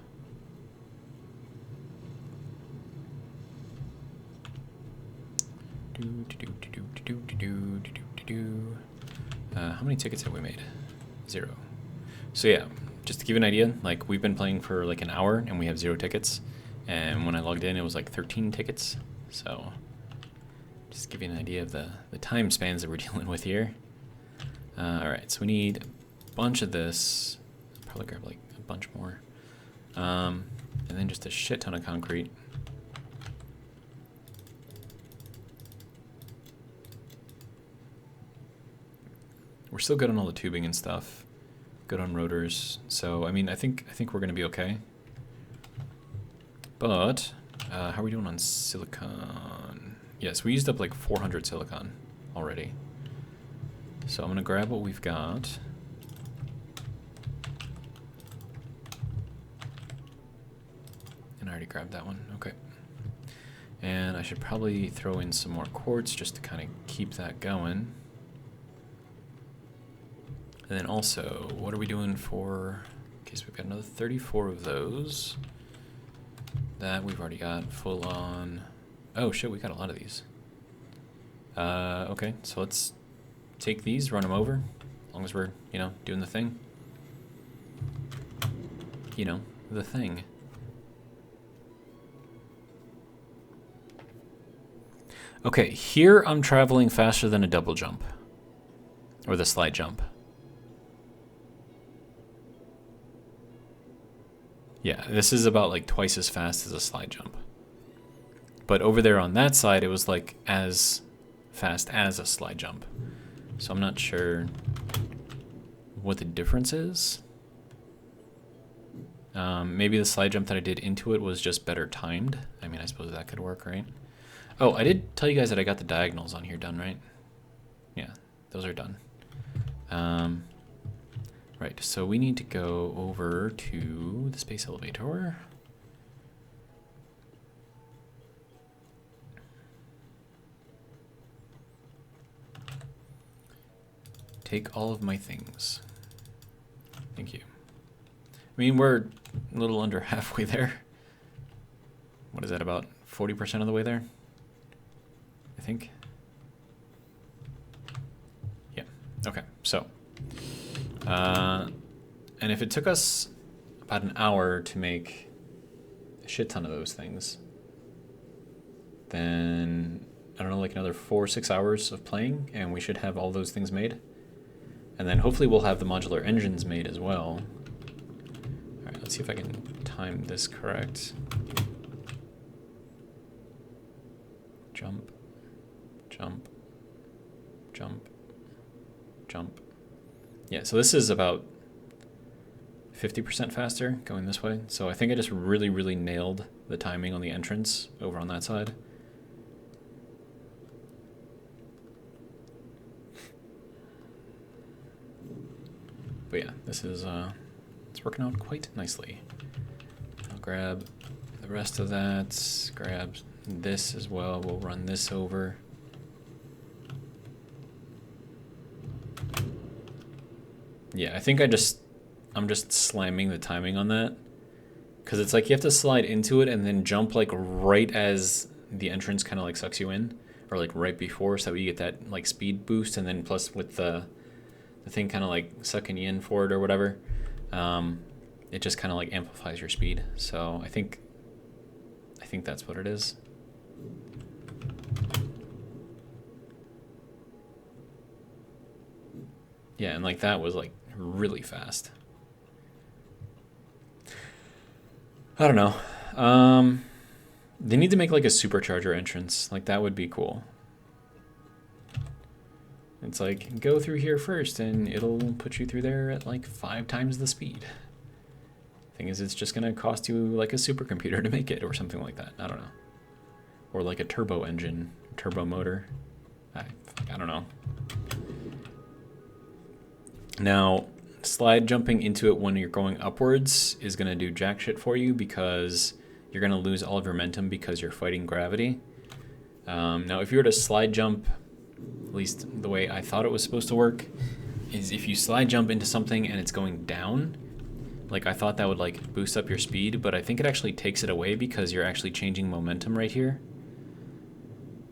[SPEAKER 1] How many tickets have we made? 0. So yeah, just to give you an idea, like we've been playing for like an hour and we have 0 tickets. And when I logged in, it was like 13 tickets. So just to give you an idea of the time spans that we're dealing with here. Alright, so we need a bunch of this. Probably grab like a bunch more. And then just a shit ton of concrete. We're still good on all the tubing and stuff. Good on rotors. So I mean, I think we're gonna be okay. But how are we doing on silicon? Yes, we used up like 400 silicon already. So I'm gonna grab what we've got. And I already grabbed that one. Okay. And I should probably throw in some more quartz just to kind of keep that going. And then also, what are we doing for, okay, so we've got another 34 of those. That we've already got full on, oh shit, we got a lot of these. Okay, so let's take these, run them over, as long as we're, you know, doing the thing. You know, the thing. Okay, here I'm traveling faster than a double jump, or the slide jump. Yeah, this is about like twice as fast as a slide jump. But over there on that side, it was like as fast as a slide jump. So I'm not sure what the difference is. Maybe the slide jump that I did into it was just better timed. I mean, I suppose that could work, right? Oh, I did tell you guys that I got the diagonals on here done, right? Yeah, those are done. Right, so we need to go over to the space elevator. Take all of my things. Thank you. I mean, we're a little under halfway there. What is that, about 40% of the way there? I think. Yeah, okay, so. And if it took us about an hour to make a shit ton of those things, then, I don't know, like another 4 or 6 hours of playing, and we should have all those things made. And then hopefully we'll have the modular engines made as well. All right, let's see if I can time this correct. Jump, jump, jump, jump. Yeah, so this is about 50% faster going this way. So I think I just really, really nailed the timing on the entrance over on that side. But yeah, this is, it's working out quite nicely. I'll grab the rest of that, grab this as well. We'll run this over. Yeah, I think I'm just slamming the timing on that. Because it's like you have to slide into it and then jump like right as the entrance kind of like sucks you in. Or like right before, so you get that like speed boost, and then plus with the thing kind of like sucking you in for it or whatever, it just kind of like amplifies your speed. So I think that's what it is. Yeah, and like that was like really fast. I don't know. They need to make like a supercharger entrance. Like that would be cool. It's like, go through here first and it'll put you through there at like 5 times the speed. Thing is, it's just gonna cost you like a supercomputer to make it or something like that. I don't know. Or like a turbo engine, turbo motor. I don't know. Now, slide jumping into it when you're going upwards is gonna do jack shit for you because you're gonna lose all of your momentum because you're fighting gravity. Now, if you were to slide jump, at least the way I thought it was supposed to work, is if you slide jump into something and it's going down, like I thought that would like boost up your speed, but I think it actually takes it away because you're actually changing momentum right here.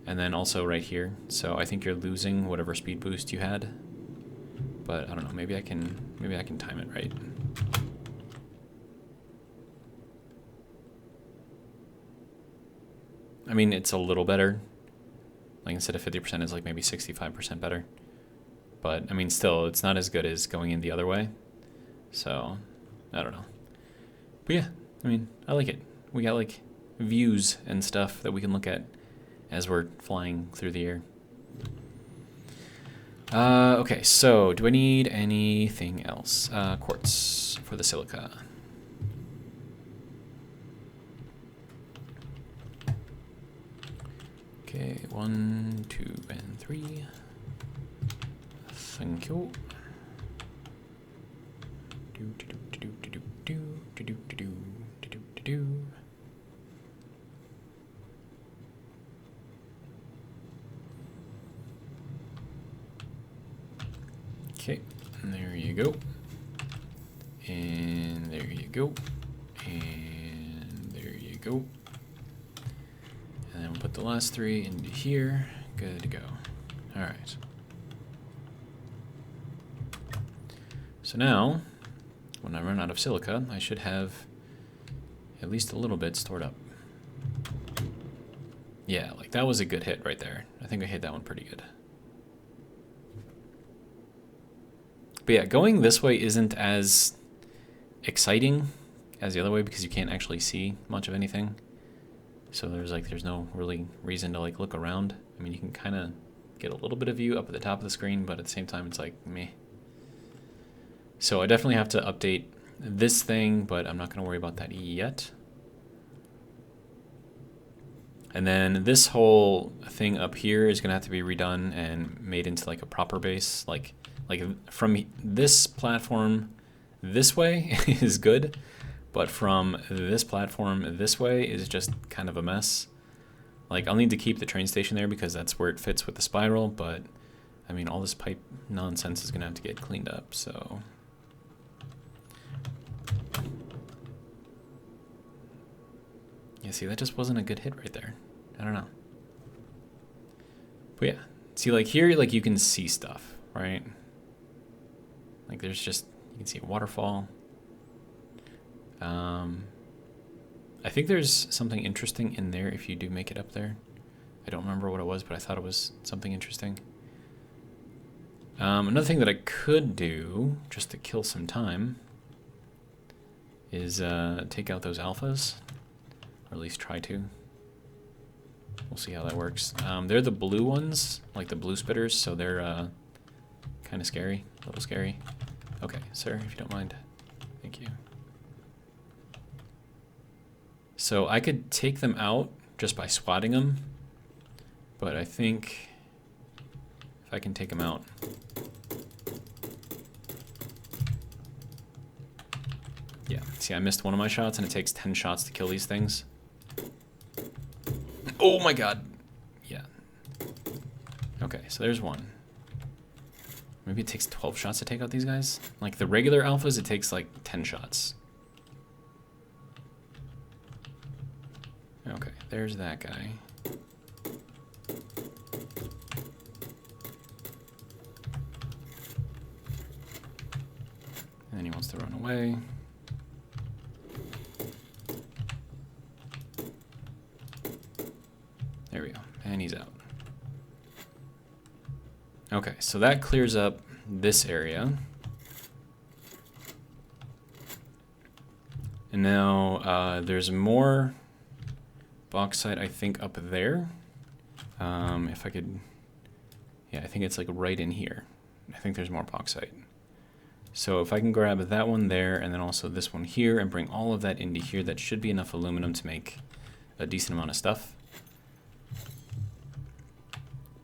[SPEAKER 1] And then also right here. So I think you're losing whatever speed boost you had. But I don't know, maybe I can time it right. I mean, it's a little better. Like instead of 50%, it's like maybe 65% better. But I mean, still, it's not as good as going in the other way. So, I don't know. But yeah, I mean, I like it. We got like views and stuff that we can look at as we're flying through the air. Okay, so do I need anything else? Quartz for the silica. Okay, 1, 2, and 3. Thank you. Okay, and there you go. And there you go. And there you go. And then we'll put the last 3 into here. Good to go. All right. So now, when I run out of silica, I should have at least a little bit stored up. Yeah, like that was a good hit right there. I think I hit that one pretty good. But yeah, going this way isn't as exciting as the other way because you can't actually see much of anything. So there's no really reason to like look around. I mean, you can kind of get a little bit of view up at the top of the screen, but at the same time, it's like meh. So I definitely have to update this thing, but I'm not going to worry about that yet. And then this whole thing up here is going to have to be redone and made into like a proper base. Like from this platform this way is good, but from this platform this way is just kind of a mess. Like, I'll need to keep the train station there because that's where it fits with the spiral, but I mean, all this pipe nonsense is going to have to get cleaned up, so. Yeah, see, that just wasn't a good hit right there. I don't know. But yeah, see, like here, like you can see stuff, right? Like there's just, you can see a waterfall. I think there's something interesting in there if you do make it up there. I don't remember what it was, but I thought it was something interesting. Another thing that I could do, just to kill some time, is take out those alphas, or at least try to. We'll see how that works. They're the blue ones, like the blue spitters, so they're kind of scary, a little scary. Okay, sir, if you don't mind. Thank you. So I could take them out just by swatting them, but I think if I can take them out. Yeah, see, I missed one of my shots, and it takes 10 shots to kill these things. Oh my god. Yeah. Okay, so there's one. Maybe it takes 12 shots to take out these guys? Like the regular alphas, it takes like 10 shots. Okay, there's that guy. And then he wants to run away. There we go, and he's out. Okay, so that clears up this area. And now there's more bauxite, I think, up there. If I could, yeah, I think it's like right in here. I think there's more bauxite. So if I can grab that one there and then also this one here and bring all of that into here, that should be enough aluminum to make a decent amount of stuff.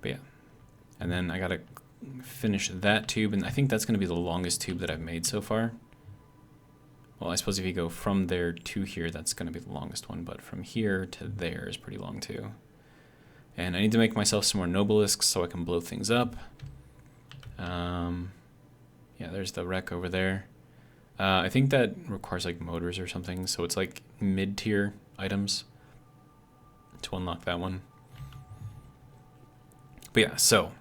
[SPEAKER 1] But yeah, and then I gotta finish that tube, and I think that's gonna be the longest tube that I've made so far. Well, I suppose if you go from there to here, that's gonna be the longest one, but from here to there is pretty long too. And I need to make myself some more nobelisks so I can blow things up. Yeah, there's the wreck over there. I think that requires like motors or something, so it's like mid-tier items to unlock that one. But yeah, so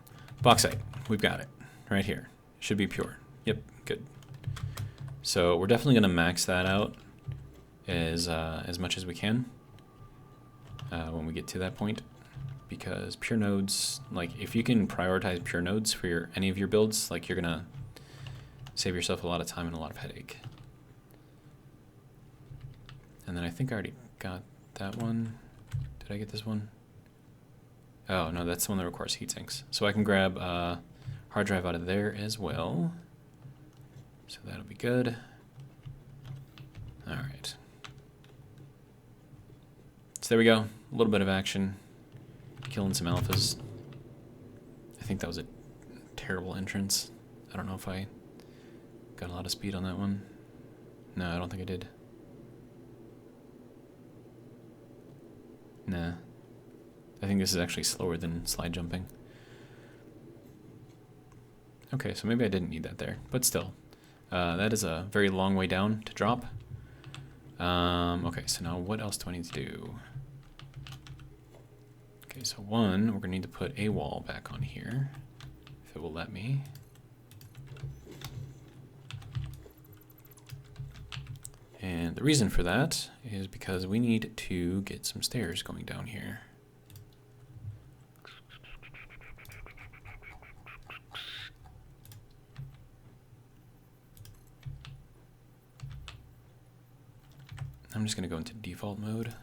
[SPEAKER 1] bauxite, we've got it right here. Should be pure. Yep, good. So we're definitely gonna max that out as much as we can when we get to that point, because pure nodes, like if you can prioritize pure nodes for any of your builds, like you're gonna save yourself a lot of time and a lot of headache. And then I think I already got that one. Did I get this one? Oh, no, that's the one that requires heat sinks. So I can grab hard drive out of there as well. So that'll be good. All right. So there we go. A little bit of action. Killing some alphas. I think that was a terrible entrance. I don't know if I got a lot of speed on that one. No, I don't think I did. Nah. I think this is actually slower than slide jumping. Okay, so maybe I didn't need that there, but still. That is a very long way down to drop. Okay, so now what else do I need to do? Okay, so one, we're gonna need to put a wall back on here, if it will let me. And the reason for that is because we need to get some stairs going down here. I'm just gonna go into default mode.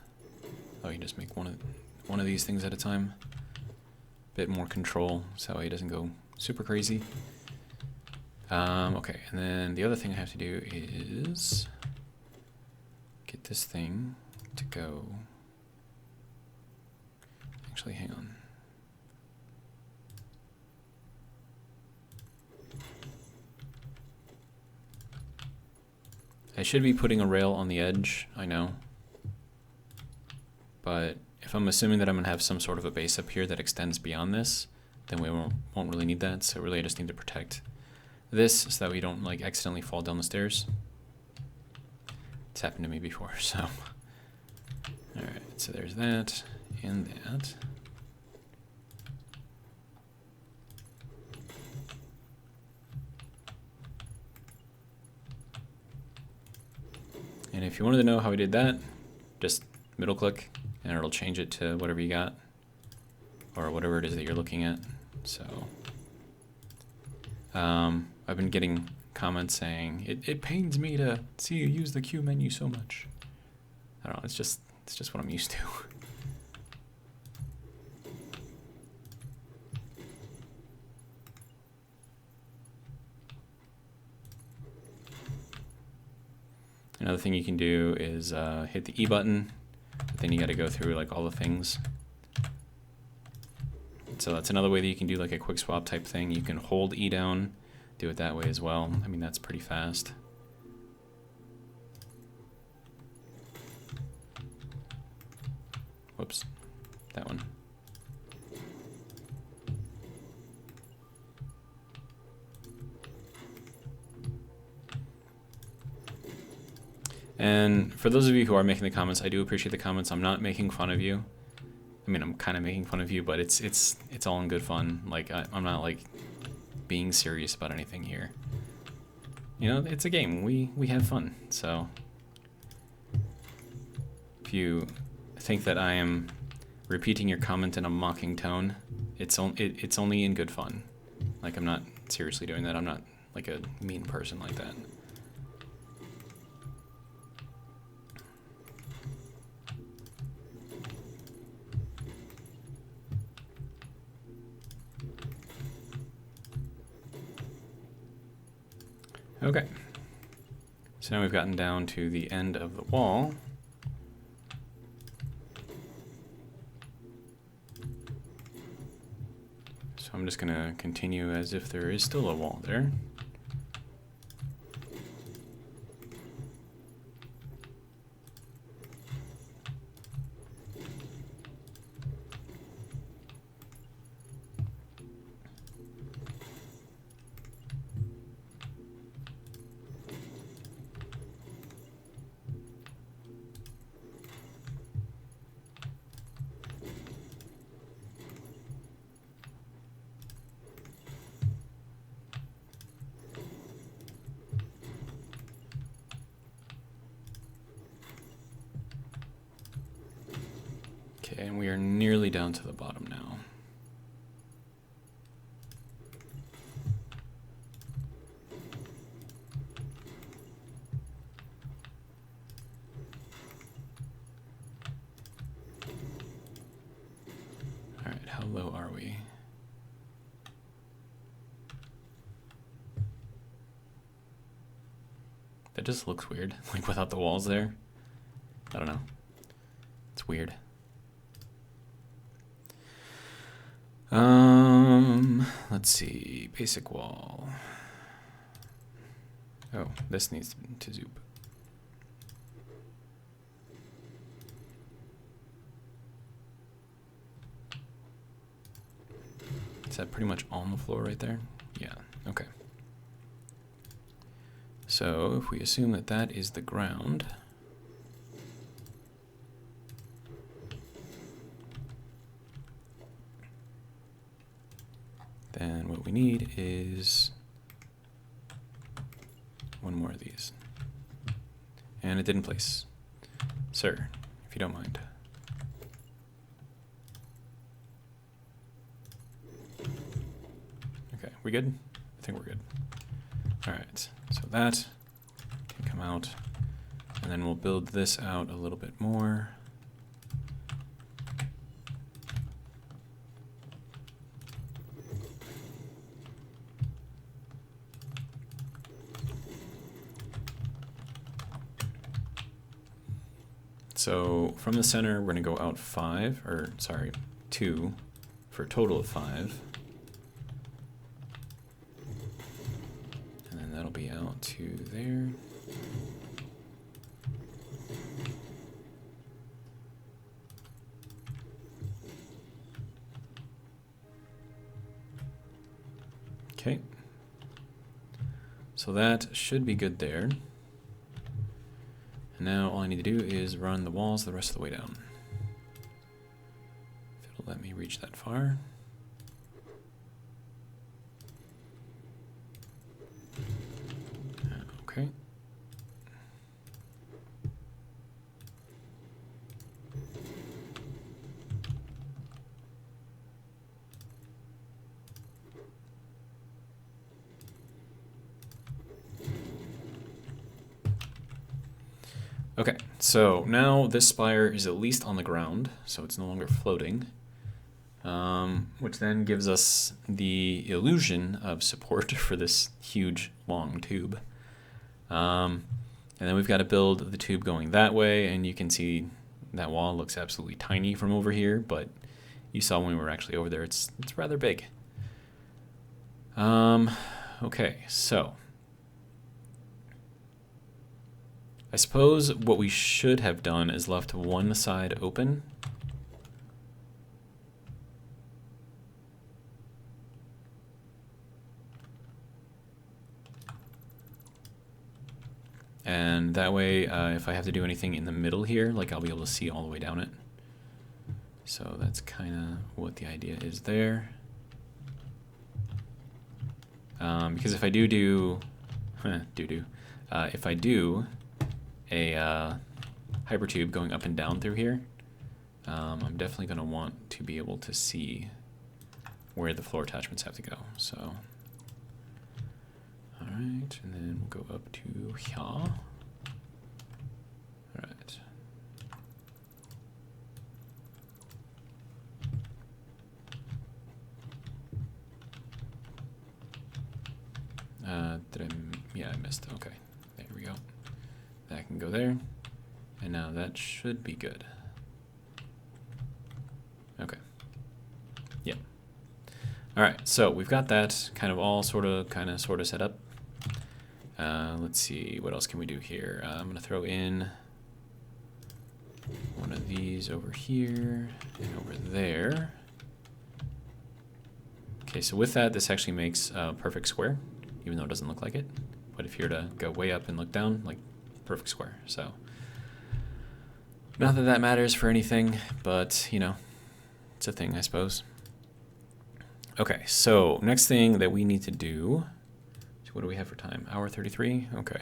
[SPEAKER 1] Oh, you just make one of these things at a time. Bit more control, so he doesn't go super crazy. Okay, and then the other thing I have to do is get this thing to go. Actually, hang on. I should be putting a rail on the edge, I know. But if I'm assuming that I'm going to have some sort of a base up here that extends beyond this, then we won't really need that. So really I just need to protect this so that we don't like accidentally fall down the stairs. It's happened to me before, so. Alright, so there's that and that. And if you wanted to know how I did that, just middle click and it'll change it to whatever you got or whatever it is that you're looking at. So I've been getting comments saying it pains me to see you use the Q menu so much. I don't know, it's just what I'm used to. Another thing you can do is hit the E button, but then you got to go through like all the things. So that's another way that you can do like a quick swap type thing. You can hold E down, do it that way as well. I mean, that's pretty fast. Whoops, that one. And for those of you who are making the comments, I do appreciate the comments. I'm not making fun of you. I mean, I'm kind of making fun of you, but it's all in good fun. Like I'm not like being serious about anything here. You know, it's a game. We have fun. So if you think that I am repeating your comment in a mocking tone, it's only in good fun. Like I'm not seriously doing that. I'm not like a mean person like that. Okay, so now we've gotten down to the end of the wall. So I'm just going to continue as if there is still a wall there. Okay, and we are nearly down to the bottom now. All right, how low are we? That just looks weird, like without the walls there. I don't know. It's weird. Let's see, basic wall. Oh, this needs to zoop. Is that pretty much on the floor right there? Yeah, okay. So if we assume that that is the ground, then what we need is one more of these. And it didn't place. Sir, if you don't mind. Okay, we good? I think we're good. All right, so that can come out, and then we'll build this out a little bit more. So from the center, we're going to go out 5, or sorry, 2, for a total of 5. And then that'll be out to there. Okay. So that should be good there. And now all I need to do is run the walls the rest of the way down. If it'll let me reach that far. Okay. Okay, so now this spire is at least on the ground, so it's no longer floating, which then gives us the illusion of support for this huge, long tube. And then we've got to build the tube going that way, and you can see that wall looks absolutely tiny from over here, but you saw when we were actually over there, it's rather big. Okay, so I suppose what we should have done is left one side open. And that way, if I have to do anything in the middle here, like I'll be able to see all the way down it. So that's kind of what the idea is there. Because if I if I do a hypertube going up and down through here, I'm definitely going to want to be able to see where the floor attachments have to go. So, all right, and then we'll go up to here. All right. Yeah, I missed. Okay, there we go. That can go there, and now that should be good. Okay. Yeah. All right, so we've got that kind of all sort of set up. Let's see, what else can we do here? I'm gonna throw in one of these over here and over there. Okay, so with that, this actually makes a perfect square, even though it doesn't look like it. But if you're to go way up and look down, like perfect square. So not that that matters for anything, but you know, it's a thing, I suppose. Okay, so next thing that we need to do, what do we have for time? Hour 33? Okay.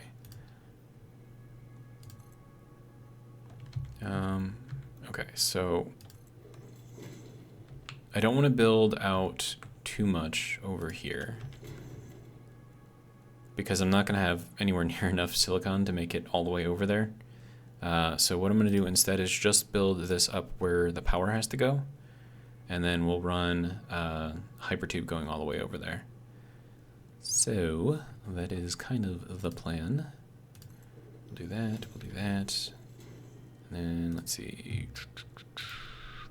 [SPEAKER 1] Okay, so I don't want to build out too much over here because I'm not going to have anywhere near enough silicon to make it all the way over there. So what I'm going to do instead is just build this up where the power has to go, and then we'll run hypertube going all the way over there. So that is kind of the plan. We'll do that, we'll do that. And then let's see.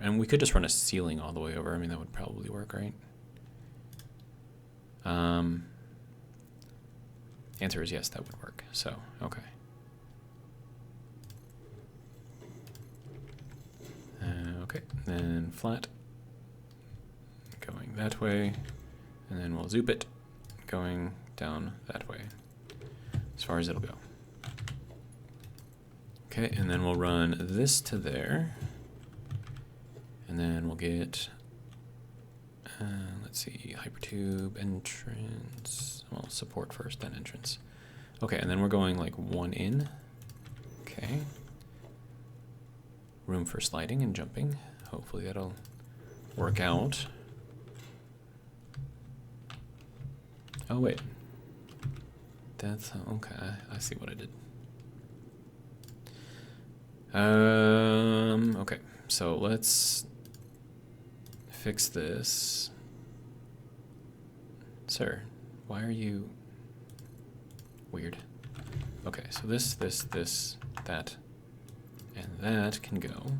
[SPEAKER 1] And we could just run a ceiling all the way over. I mean, that would probably work, right? Answer is yes, that would work. So, okay. Okay, then flat. Going that way. And then we'll zoop it. Going down that way, as far as it'll go. Okay, and then we'll run this to there, and then we'll get, let's see, hypertube, entrance, well, support first, then entrance. Okay, and then we're going like one in. Okay. Room for sliding and jumping. Hopefully that'll work out. Oh, wait. That's, okay, I see what I did. Okay, so let's fix this. Sir, why are you weird? Okay, so this, that, And that can go.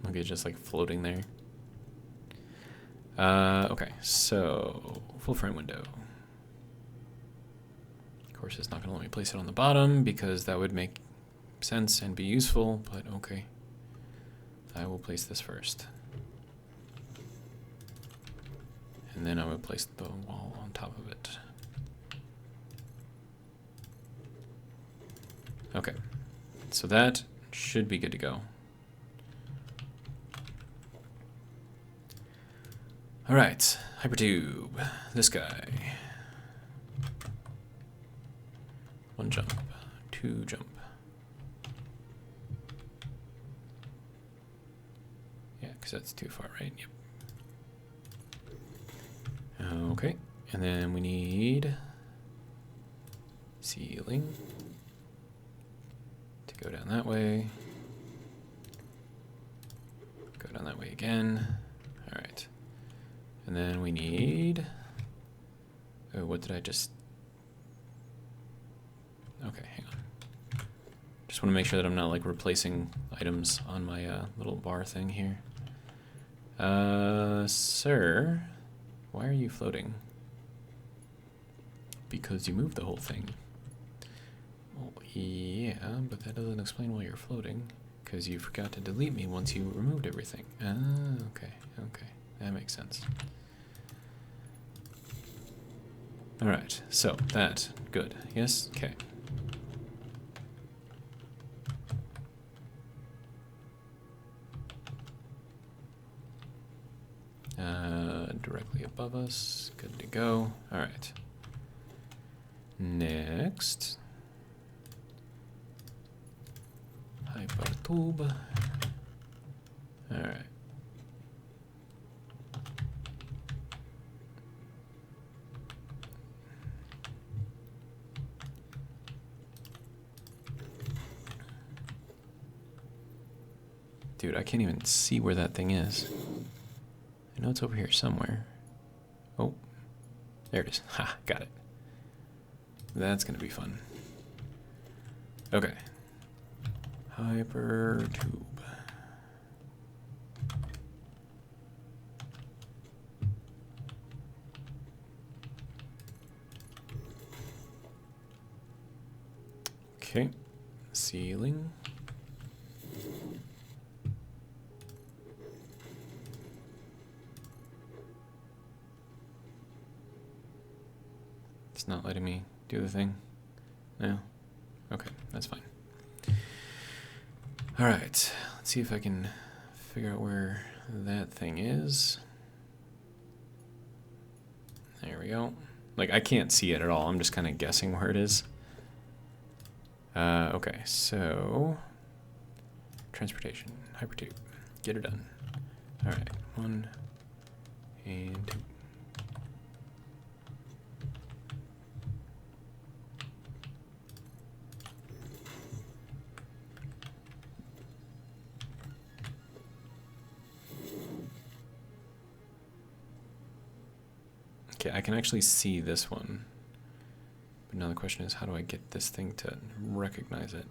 [SPEAKER 1] Okay, just like floating there. Okay, so full frame window. Of course, it's not going to let me place it on the bottom because that would make sense and be useful, but okay. I will place this first. And then I will place the wall on top of it. Okay, so that should be good to go. All right, hypertube, this guy. 1 jump, 2 jump. Yeah, because that's too far, right? Yep. Okay, and then we need ceiling to go down that way. Go down that way again. All right. And then we need, oh, what did I just, okay, hang on. Just want to make sure that I'm not like replacing items on my little bar thing here. Sir, why are you floating? Because you moved the whole thing. Well, yeah, but that doesn't explain why you're floating. Because you forgot to delete me once you removed everything. Ah, okay, okay. That makes sense. Alright, so that, good. Yes? Okay. Directly above us, good to go. Alright. Next. Hypertube. Alright. Dude, I can't even see where that thing is. I know it's over here somewhere. Oh, there it is. Ha, got it. That's gonna be fun. Okay. Hypertube. Okay. Ceiling. It's not letting me do the thing. No? Okay, that's fine. Alright, let's see if I can figure out where that thing is. There we go. Like, I can't see it at all. I'm just kind of guessing where it is. Okay, so... transportation, hypertube. Get her done. Alright, 1 and 2. Okay, I can actually see this one. But now the question is, how do I get this thing to recognize it?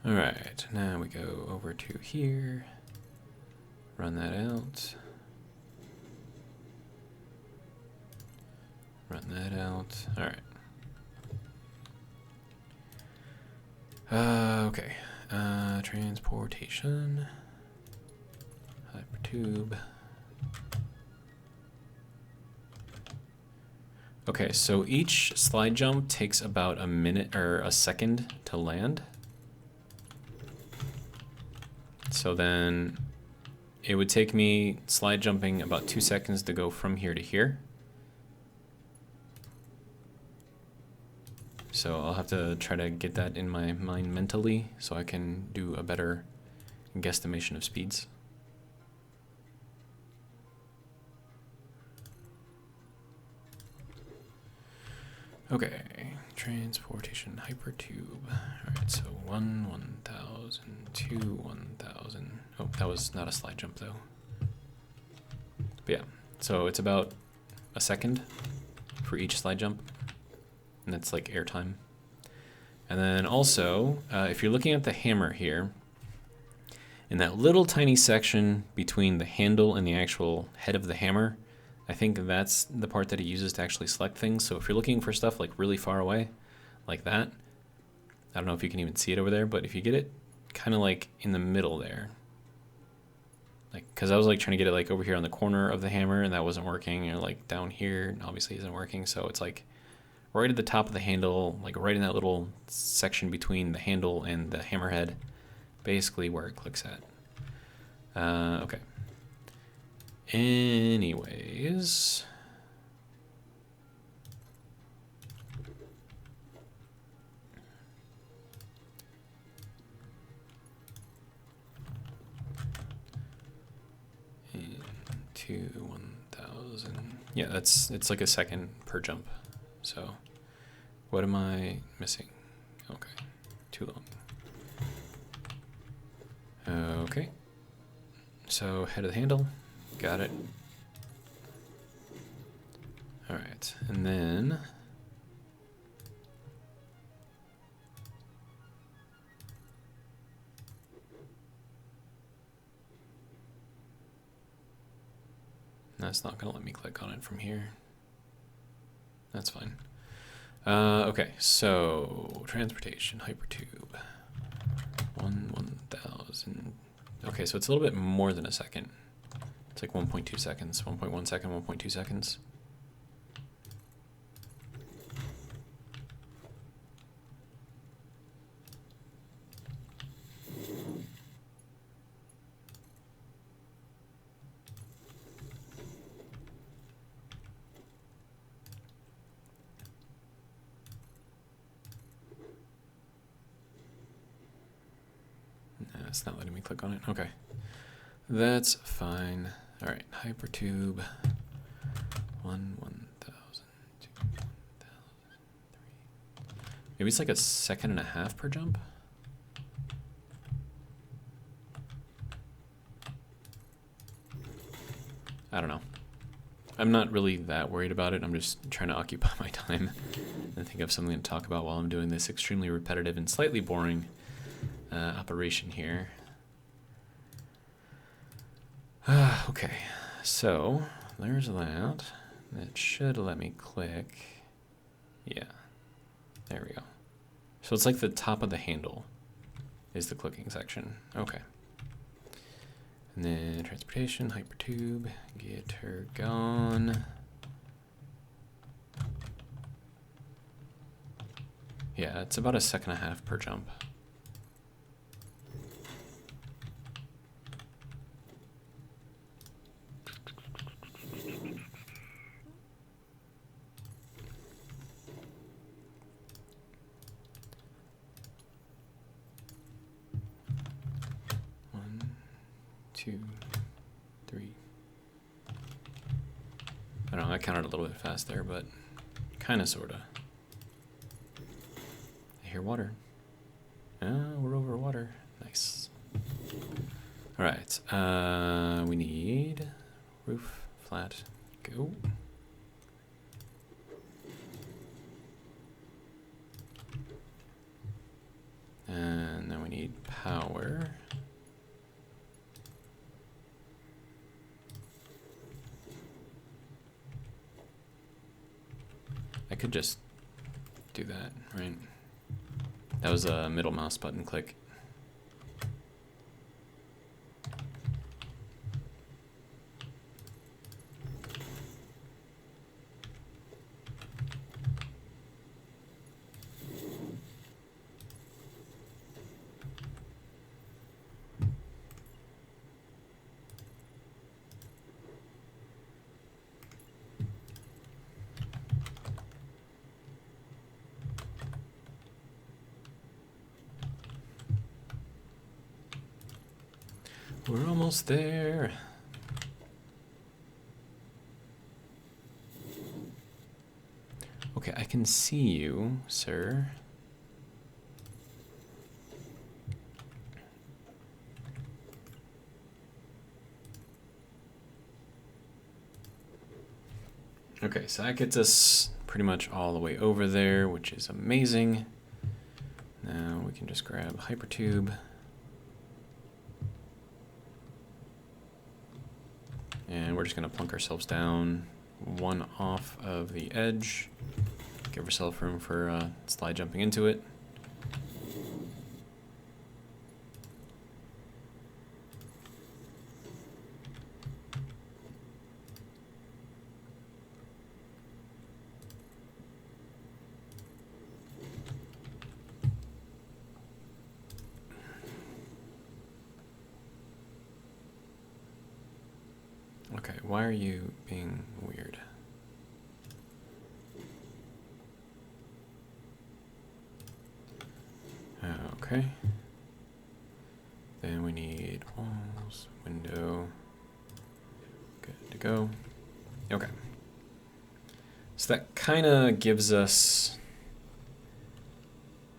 [SPEAKER 1] All right, now we go over to here, run that out, run that out. All right. Okay, transportation, hypertube. Okay, so each slide jump takes about a minute or a second to land. So then it would take me slide jumping about 2 seconds to go from here to here. So I'll have to try to get that in my mind mentally so I can do a better guesstimation of speeds. Okay, transportation hypertube. All right, so 1,000, 2, 1,000. Oh, that was not a slide jump though. But yeah, So it's about a second for each slide jump, and that's like airtime. And then also, if you're looking at the hammer here, in that little tiny section between the handle and the actual head of the hammer, I think that's the part that it uses to actually select things. So if you're looking for stuff like really far away, like that, I don't know if you can even see it over there, but if you get it kind of like in the middle there, like, because I was like trying to get it like over here on the corner of the hammer and that wasn't working, or like down here obviously isn't working. So it's like right at the top of the handle, like right in that little section between the handle and the hammerhead, basically where it clicks at. Okay. Anyways. To 1,000. Yeah, it's like a second per jump. So what am I missing? Okay, too long. Okay, so head of the handle, got it. All right, and then that's not gonna let me click on it from here. That's fine. Okay, so transportation, hypertube, 1,000. Okay, so it's a little bit more than a second. It's like 1.2 seconds, 1.1 second, 1.2 seconds. It's not letting me click on it. Okay, that's fine. All right, hypertube, 1,000, 2,000, 3. Maybe it's like a second and a half per jump. I don't know. I'm not really that worried about it. I'm just trying to occupy my time and think of something to talk about while I'm doing this extremely repetitive and slightly boring operation here. Okay, so there's that. That should let me click. Yeah, there we go. So it's like the top of the handle is the clicking section. Okay. And then transportation, hypertube, get her gone. Yeah, it's about a second and a half per jump. Two, three. I don't know, I counted a little bit fast there, but kind of, sort of. I hear water. We're over water. Nice. All right, we need roof, flat, go. And then we need power. I could just do that, right? That was a middle mouse button click. We're almost there. Okay, I can see you, sir. Okay, so that gets us pretty much all the way over there, which is amazing. Now we can just grab Hypertube. And we're just going to plunk ourselves down one off of the edge. Give ourselves room for slide jumping into it. Okay, why are you being weird? Okay. Then we need walls, window. Good to go. Okay. So that kind of gives us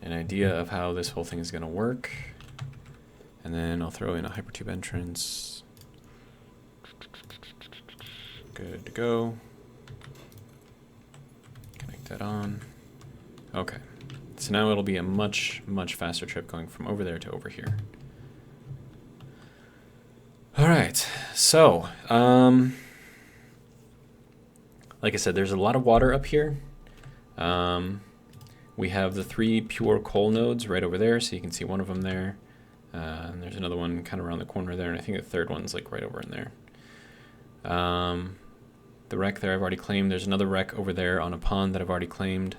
[SPEAKER 1] an idea of how this whole thing is going to work. And then I'll throw in a Hypertube entrance. Good to go. Connect that on. Okay. So now it'll be a much, much faster trip going from over there to over here. All right. So, like I said, there's a lot of water up here. We have the 3 pure coal nodes right over there, so you can see one of them there. And there's another one kind of around the corner there, and I think the third one's like right over in there. The wreck there I've already claimed. There's another wreck over there on a pond that I've already claimed.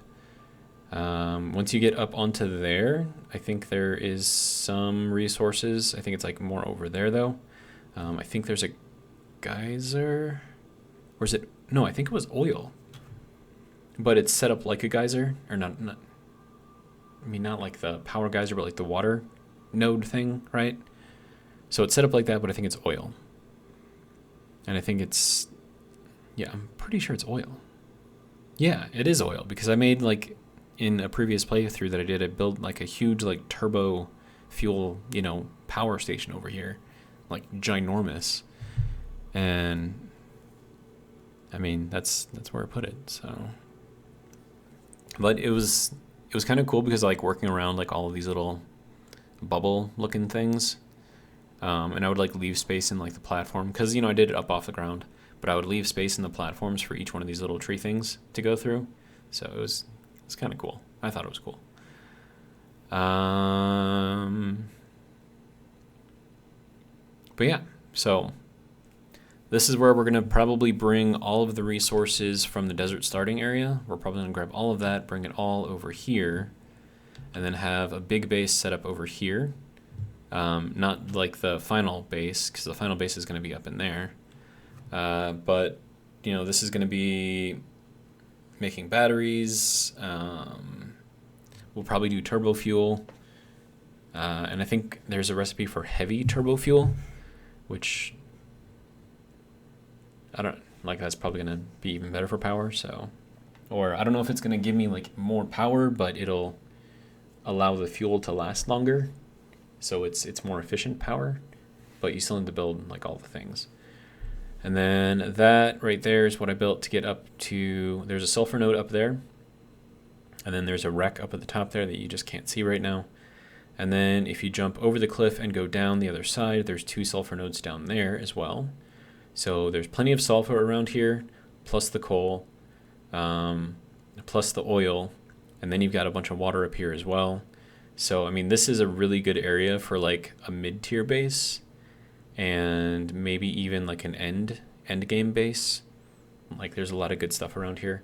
[SPEAKER 1] Once you get up onto there, I think there is some resources. I think it's like more over there though. I think there's a geyser. Or is it? No, I think it was oil. But it's set up like a geyser. Or not I mean, not like the power geyser, but like the water node thing, right? So it's set up like that, but I think it's oil. And I think it's... Yeah, I'm pretty sure it's oil. Yeah, it is oil, because I made, like, in a previous playthrough that I did, I built, like, a huge, like, turbo fuel, you know, power station over here. Like, ginormous. And, I mean, that's where I put it, so... But it was kind of cool because, like, working around, like, all of these little bubble-looking things. And I would, like, leave space in, like, the platform, because, you know, I did it up off the ground. But I would leave space in the platforms for each one of these little tree things to go through. So it's kind of cool. I thought it was cool. But yeah, so this is where we're going to probably bring all of the resources from the desert starting area. We're probably going to grab all of that, bring it all over here, and then have a big base set up over here. Not like the final base, because the final base is going to be up in there. But, you know, this is going to be making batteries. We'll probably do turbo fuel. And I think there's a recipe for heavy turbo fuel, which I don't like. That's probably going to be even better for power. So, or I don't know if it's going to give me like more power, but it'll allow the fuel to last longer. So it's more efficient power, but you still need to build like all the things. And then that right there is what I built to get up to, there's a sulfur node up there. And then there's a wreck up at the top there that you just can't see right now. And then if you jump over the cliff and go down the other side, there's 2 sulfur nodes down there as well. So there's plenty of sulfur around here, plus the coal, plus the oil. And then you've got a bunch of water up here as well. So, I mean, this is a really good area for like a mid-tier base. And maybe even like an end game base. Like there's a lot of good stuff around here.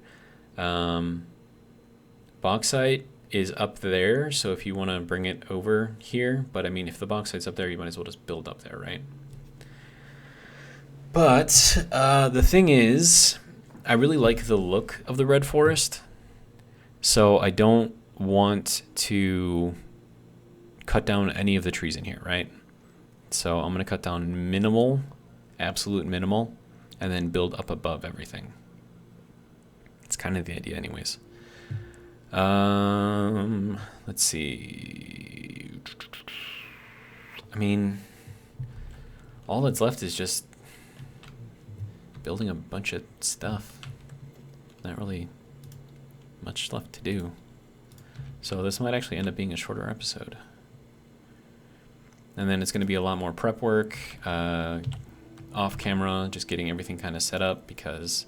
[SPEAKER 1] Bauxite is up there, so if you want to bring it over here, but I mean if the bauxite's up there, you might as well just build up there, right? But the thing is, I really like the look of the red forest, so I don't want to cut down any of the trees in here, right? So I'm going to cut down minimal, absolute minimal, and then build up above everything. It's kind of the idea anyways. Let's see. I mean, all that's left is just building a bunch of stuff. not really much left to do. So this might actually end up being a shorter episode. And then it's going to be a lot more prep work off camera, just getting everything kind of set up, because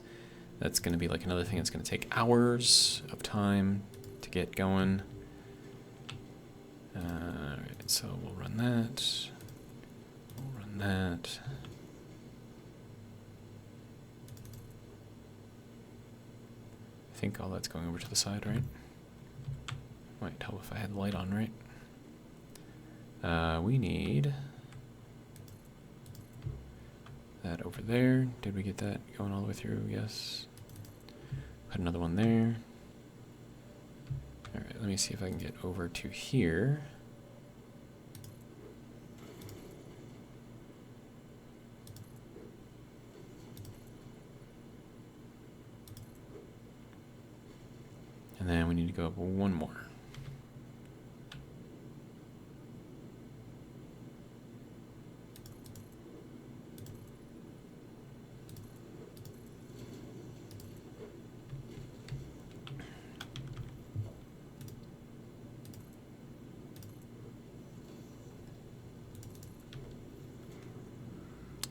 [SPEAKER 1] that's going to be like another thing that's going to take hours of time to get going. Alright, so we'll run that. We'll run that. I think all that's going over to the side, right? Might help if I had the light on, right? We need that over there. Did we get that going all the way through? Yes. Put another one there. Alright, let me see if I can get over to here. And then we need to go up one more.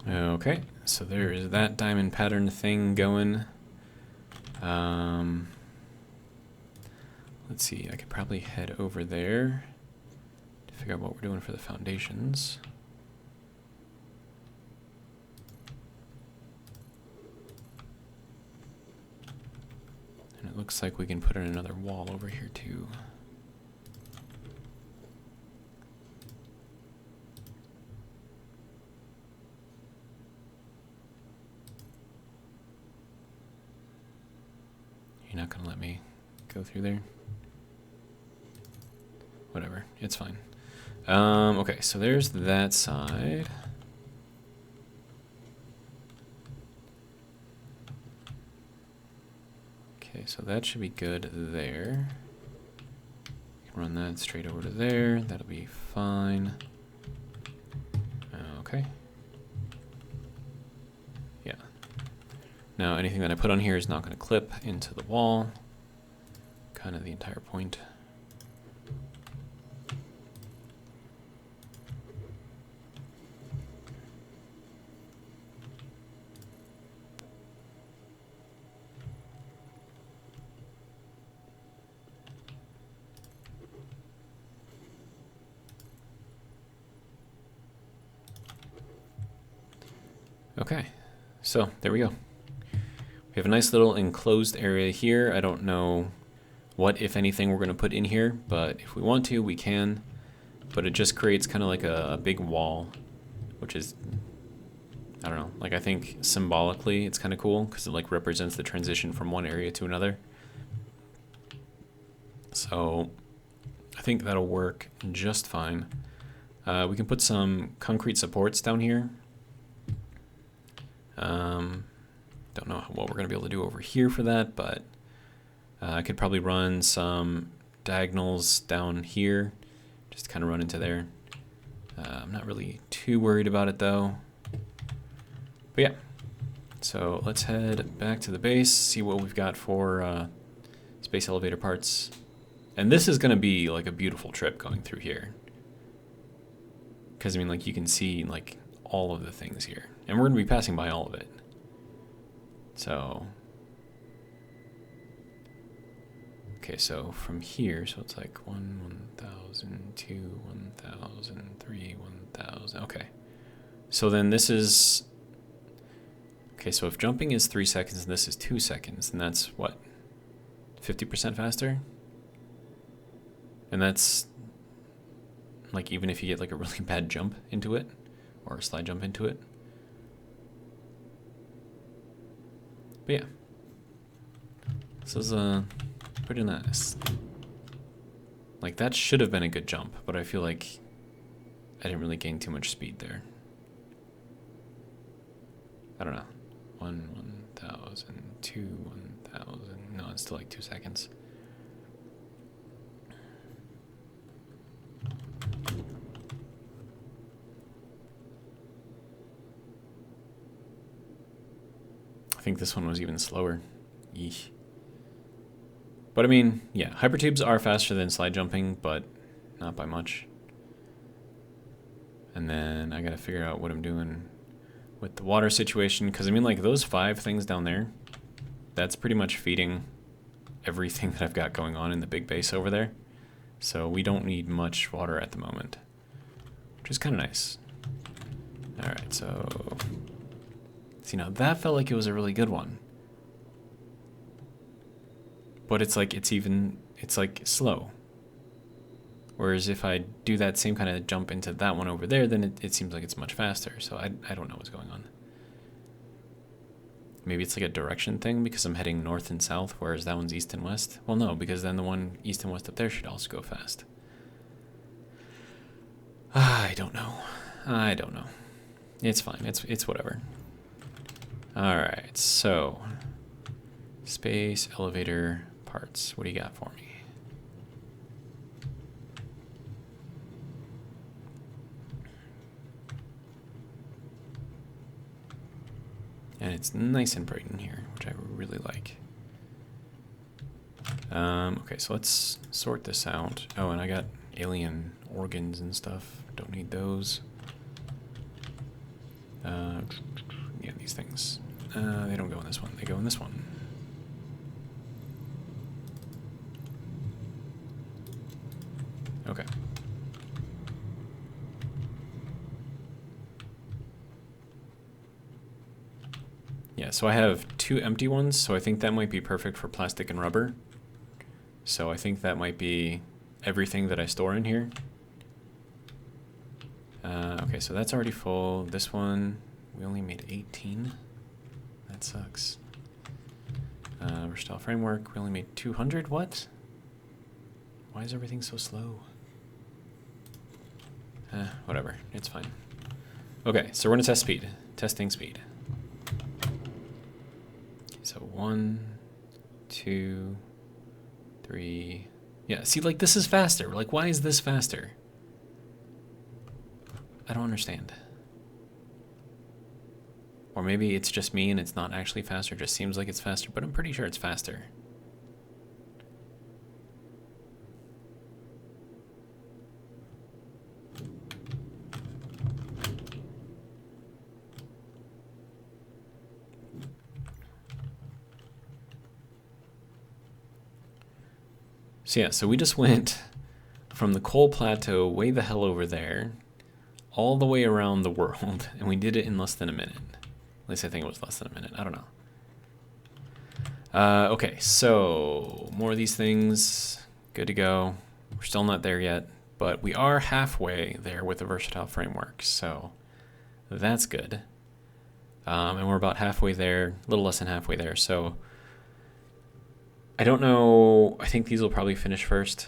[SPEAKER 1] Okay, so there is that diamond pattern thing going. Let's see, I could probably head over there to figure out what we're doing for the foundations. And it looks like we can put in another wall over here too. You're not gonna let me go through there? Whatever, it's fine. Okay, so there's that side. Okay, so that should be good there. You can run that straight over to there. That'll be fine. Okay. Yeah. Now, anything that I put on here is not going to clip into the wall. Kind of the entire point. Okay, so there we go. We have a nice little enclosed area here. I don't know what, if anything, we're going to put in here, but if we want to, we can. But it just creates kind of like a big wall, which is, I don't know, like I think symbolically it's kind of cool because it like represents the transition from one area to another. So I think that'll work just fine. We can put some concrete supports down here. Don't know what we're going to be able to do over here for that, but I could probably run some diagonals down here, just kind of run into there. I'm not really too worried about it though. But yeah, so let's head back to the base, see what we've got for space elevator parts. And this is going to be like a beautiful trip going through here. Because I mean, like you can see like all of the things here. And we're going to be passing by all of it. So, okay, so from here, so it's like 1,000, 2, 1,000, 3, 1,000. Okay. So then this is, okay, so if jumping is 3 seconds and this is 2 seconds, then that's what? 50% faster? And that's like even if you get like a really bad jump into it or a slide jump into it. But yeah, this is pretty nice. Like that should have been a good jump, but I feel like I didn't really gain too much speed there. I don't know. 1,000, 2, 1,000. No, it's still like 2 seconds. I think this one was even slower. Yeesh. But I mean, yeah, hypertubes are faster than slide jumping, but not by much. And then I gotta figure out what I'm doing with the water situation, because I mean, like, those 5 things down there, that's pretty much feeding everything that I've got going on in the big base over there. So we don't need much water at the moment, which is kind of nice. All right, so see, now that felt like it was a really good one, but it's like it's like slow. Whereas if I do that same kind of jump into that one over there, then it seems like it's much faster. So I don't know what's going on. Maybe it's like a direction thing because I'm heading north and south, whereas that one's east and west. Well, no, because then the one east and west up there should also go fast. I don't know. I don't know. It's fine. It's whatever. All right. So, space elevator parts. What do you got for me? And it's nice and bright in here, which I really like. Okay, so let's sort this out. Oh, and I got alien organs and stuff. Don't need those. Yeah, these things. They don't go in this one. They go in this one. Okay. Yeah, so I have 2 empty ones, so I think that might be perfect for plastic and rubber. So I think that might be everything that I store in here. Okay, so that's already full. This one, we only made 18. That sucks. Versatile framework, we only made 200. What? Why is everything so slow? Whatever, it's fine. Okay, so we're gonna test speed. Testing speed. So 1, 2, 3. Yeah, see, like, this is faster. Like, why is this faster? I don't understand. Or maybe it's just me and it's not actually faster. It just seems like it's faster, but I'm pretty sure it's faster. So yeah, so we just went from the coal plateau way the hell over there, all the way around the world, and we did it in less than a minute. At least I think it was less than a minute. I don't know. Okay, so more of these things. Good to go. We're still not there yet, but we are halfway there with the versatile framework, so that's good. And we're about halfway there, a little less than halfway there, so I don't know. I think these will probably finish first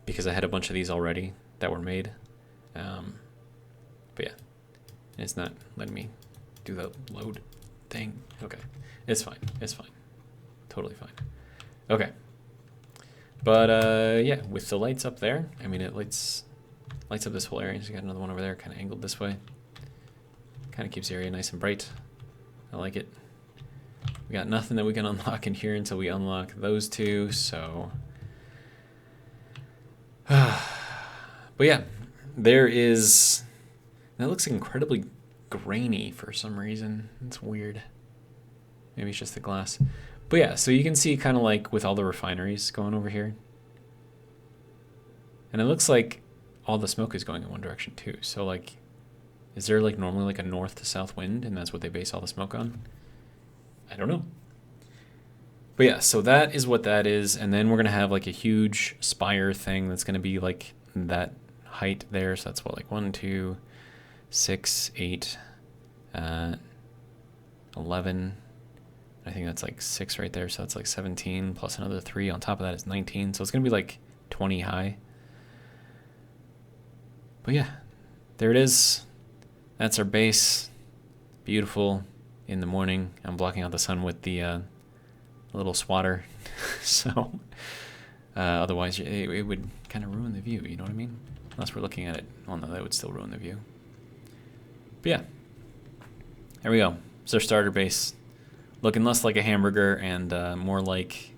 [SPEAKER 1] because I had a bunch of these already that were made. But yeah, it's not letting me do the load thing. Okay, it's fine. It's fine. Totally fine. Okay. But yeah, with the lights up there, I mean, it lights up this whole area. So you got another one over there, kind of angled this way. Kind of keeps the area nice and bright. I like it. We got nothing that we can unlock in here until we unlock those 2, so. But yeah, there is. That looks incredibly grainy for some reason. It's weird. Maybe it's just the glass. But yeah, so you can see kind of like with all the refineries going over here. And it looks like all the smoke is going in one direction too. So like, is there like normally like a north to south wind and that's what they base all the smoke on? I don't know. But yeah, so that is what that is. And then we're going to have like a huge spire thing that's going to be like that height there. So that's what, like 1, 2, 6, 8, 11. I think that's like 6 right there. So that's like 17 plus another 3 on top of that is 19. So it's going to be like 20 high. But yeah, there it is. That's our base. Beautiful. In the morning, I'm blocking out the sun with the little swatter, so otherwise it would kind of ruin the view, you know what I mean? Unless we're looking at it, well no, that would still ruin the view. But yeah, there we go. It's our starter base, looking less like a hamburger and more like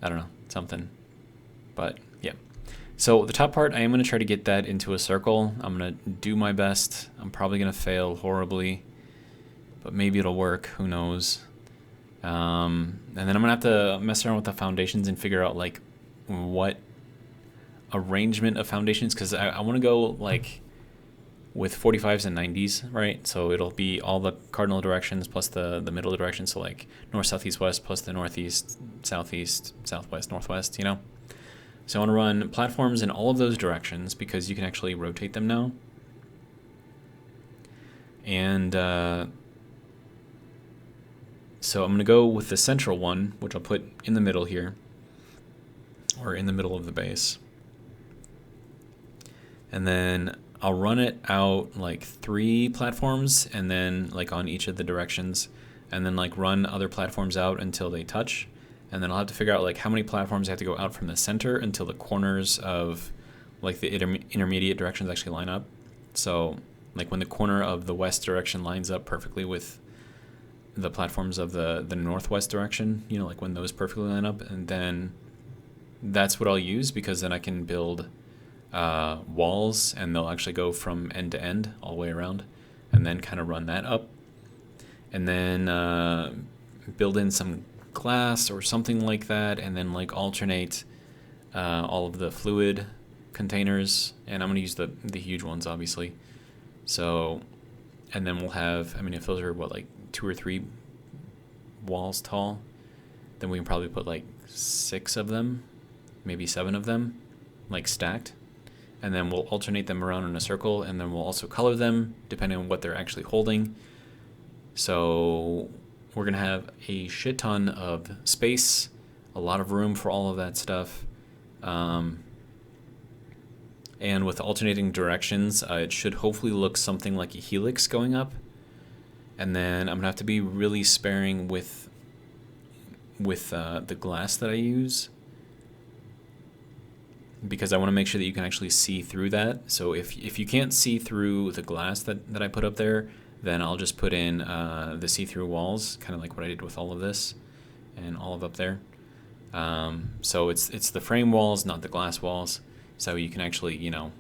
[SPEAKER 1] I don't know, something. But yeah. So the top part, I am going to try to get that into a circle. I'm going to do my best. I'm probably going to fail horribly, but maybe it'll work. Who knows? And then I'm going to have to mess around with the foundations and figure out like what arrangement of foundations, because I want to go like with 45s and 90s, right? So it'll be all the cardinal directions plus the middle direction. So like north, south, east, west plus the northeast, southeast, southwest, northwest, you know? So I want to run platforms in all of those directions because you can actually rotate them now. And so I'm going to go with the central one, which I'll put in the middle here, or in the middle of the base. And then I'll run it out like 3 platforms, and then like on each of the directions, and then like run other platforms out until they touch. And then I'll have to figure out like how many platforms I have to go out from the center until the corners of like the intermediate directions actually line up. So like when the corner of the west direction lines up perfectly with the platforms of the northwest direction, you know, like when those perfectly line up, and then that's what I'll use, because then I can build walls and they'll actually go from end to end all the way around, and then kind of run that up, and then build in some glass or something like that, and then like alternate all of the fluid containers, and I'm going to use the huge ones obviously. So, and then we'll have, I mean, if those are what, like 2 or 3 walls tall, then we can probably put like 6 of them, maybe 7 of them, like stacked, and then we'll alternate them around in a circle, and then we'll also color them depending on what they're actually holding. So we're going to have a shit ton of space, a lot of room for all of that stuff. And with alternating directions, it should hopefully look something like a helix going up. And then I'm going to have to be really sparing with the glass that I use, because I want to make sure that you can actually see through that. So if you can't see through the glass that I put up there, then I'll just put in the see-through walls, kind of like what I did with all of this and all of up there. So it's the frame walls, not the glass walls, so you can actually, you know,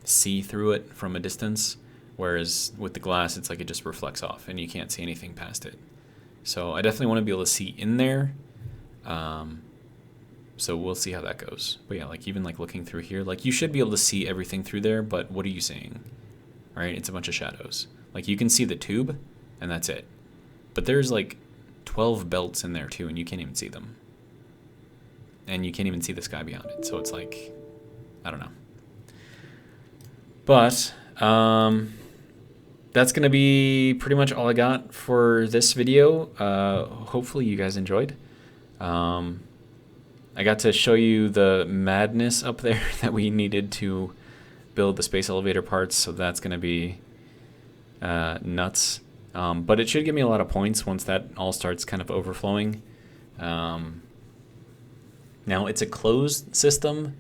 [SPEAKER 1] see through it from a distance, whereas with the glass, it's like it just reflects off and you can't see anything past it. So I definitely want to be able to see in there. So we'll see how that goes. But yeah, like even like looking through here, like you should be able to see everything through there, but what are you seeing? Right? It's a bunch of shadows. Like you can see the tube and that's it. But there's like 12 belts in there too, and you can't even see them. And you can't even see the sky beyond it. So it's like, I don't know. But that's going to be pretty much all I got for this video. Hopefully you guys enjoyed. I got to show you the madness up there that we needed to build the space elevator parts, so that's going to be nuts. But it should give me a lot of points once that all starts kind of overflowing. Now it's a closed system,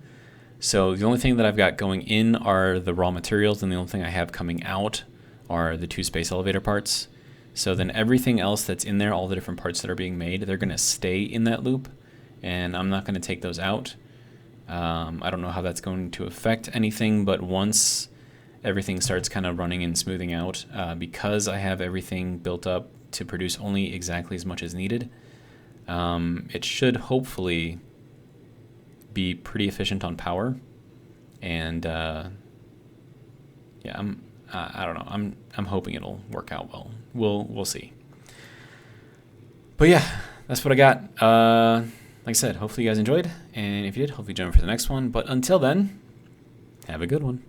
[SPEAKER 1] so the only thing that I've got going in are the raw materials, and the only thing I have coming out are the 2 space elevator parts. So then everything else that's in there, all the different parts that are being made, they're going to stay in that loop, and I'm not going to take those out. I don't know how that's going to affect anything, but once everything starts kind of running and smoothing out, because I have everything built up to produce only exactly as much as needed, it should hopefully be pretty efficient on power. And yeah, I don't know. I'm hoping it'll work out well. We'll see. But yeah, that's what I got. Like I said, hopefully you guys enjoyed, and if you did, hopefully join for the next one. But until then, have a good one.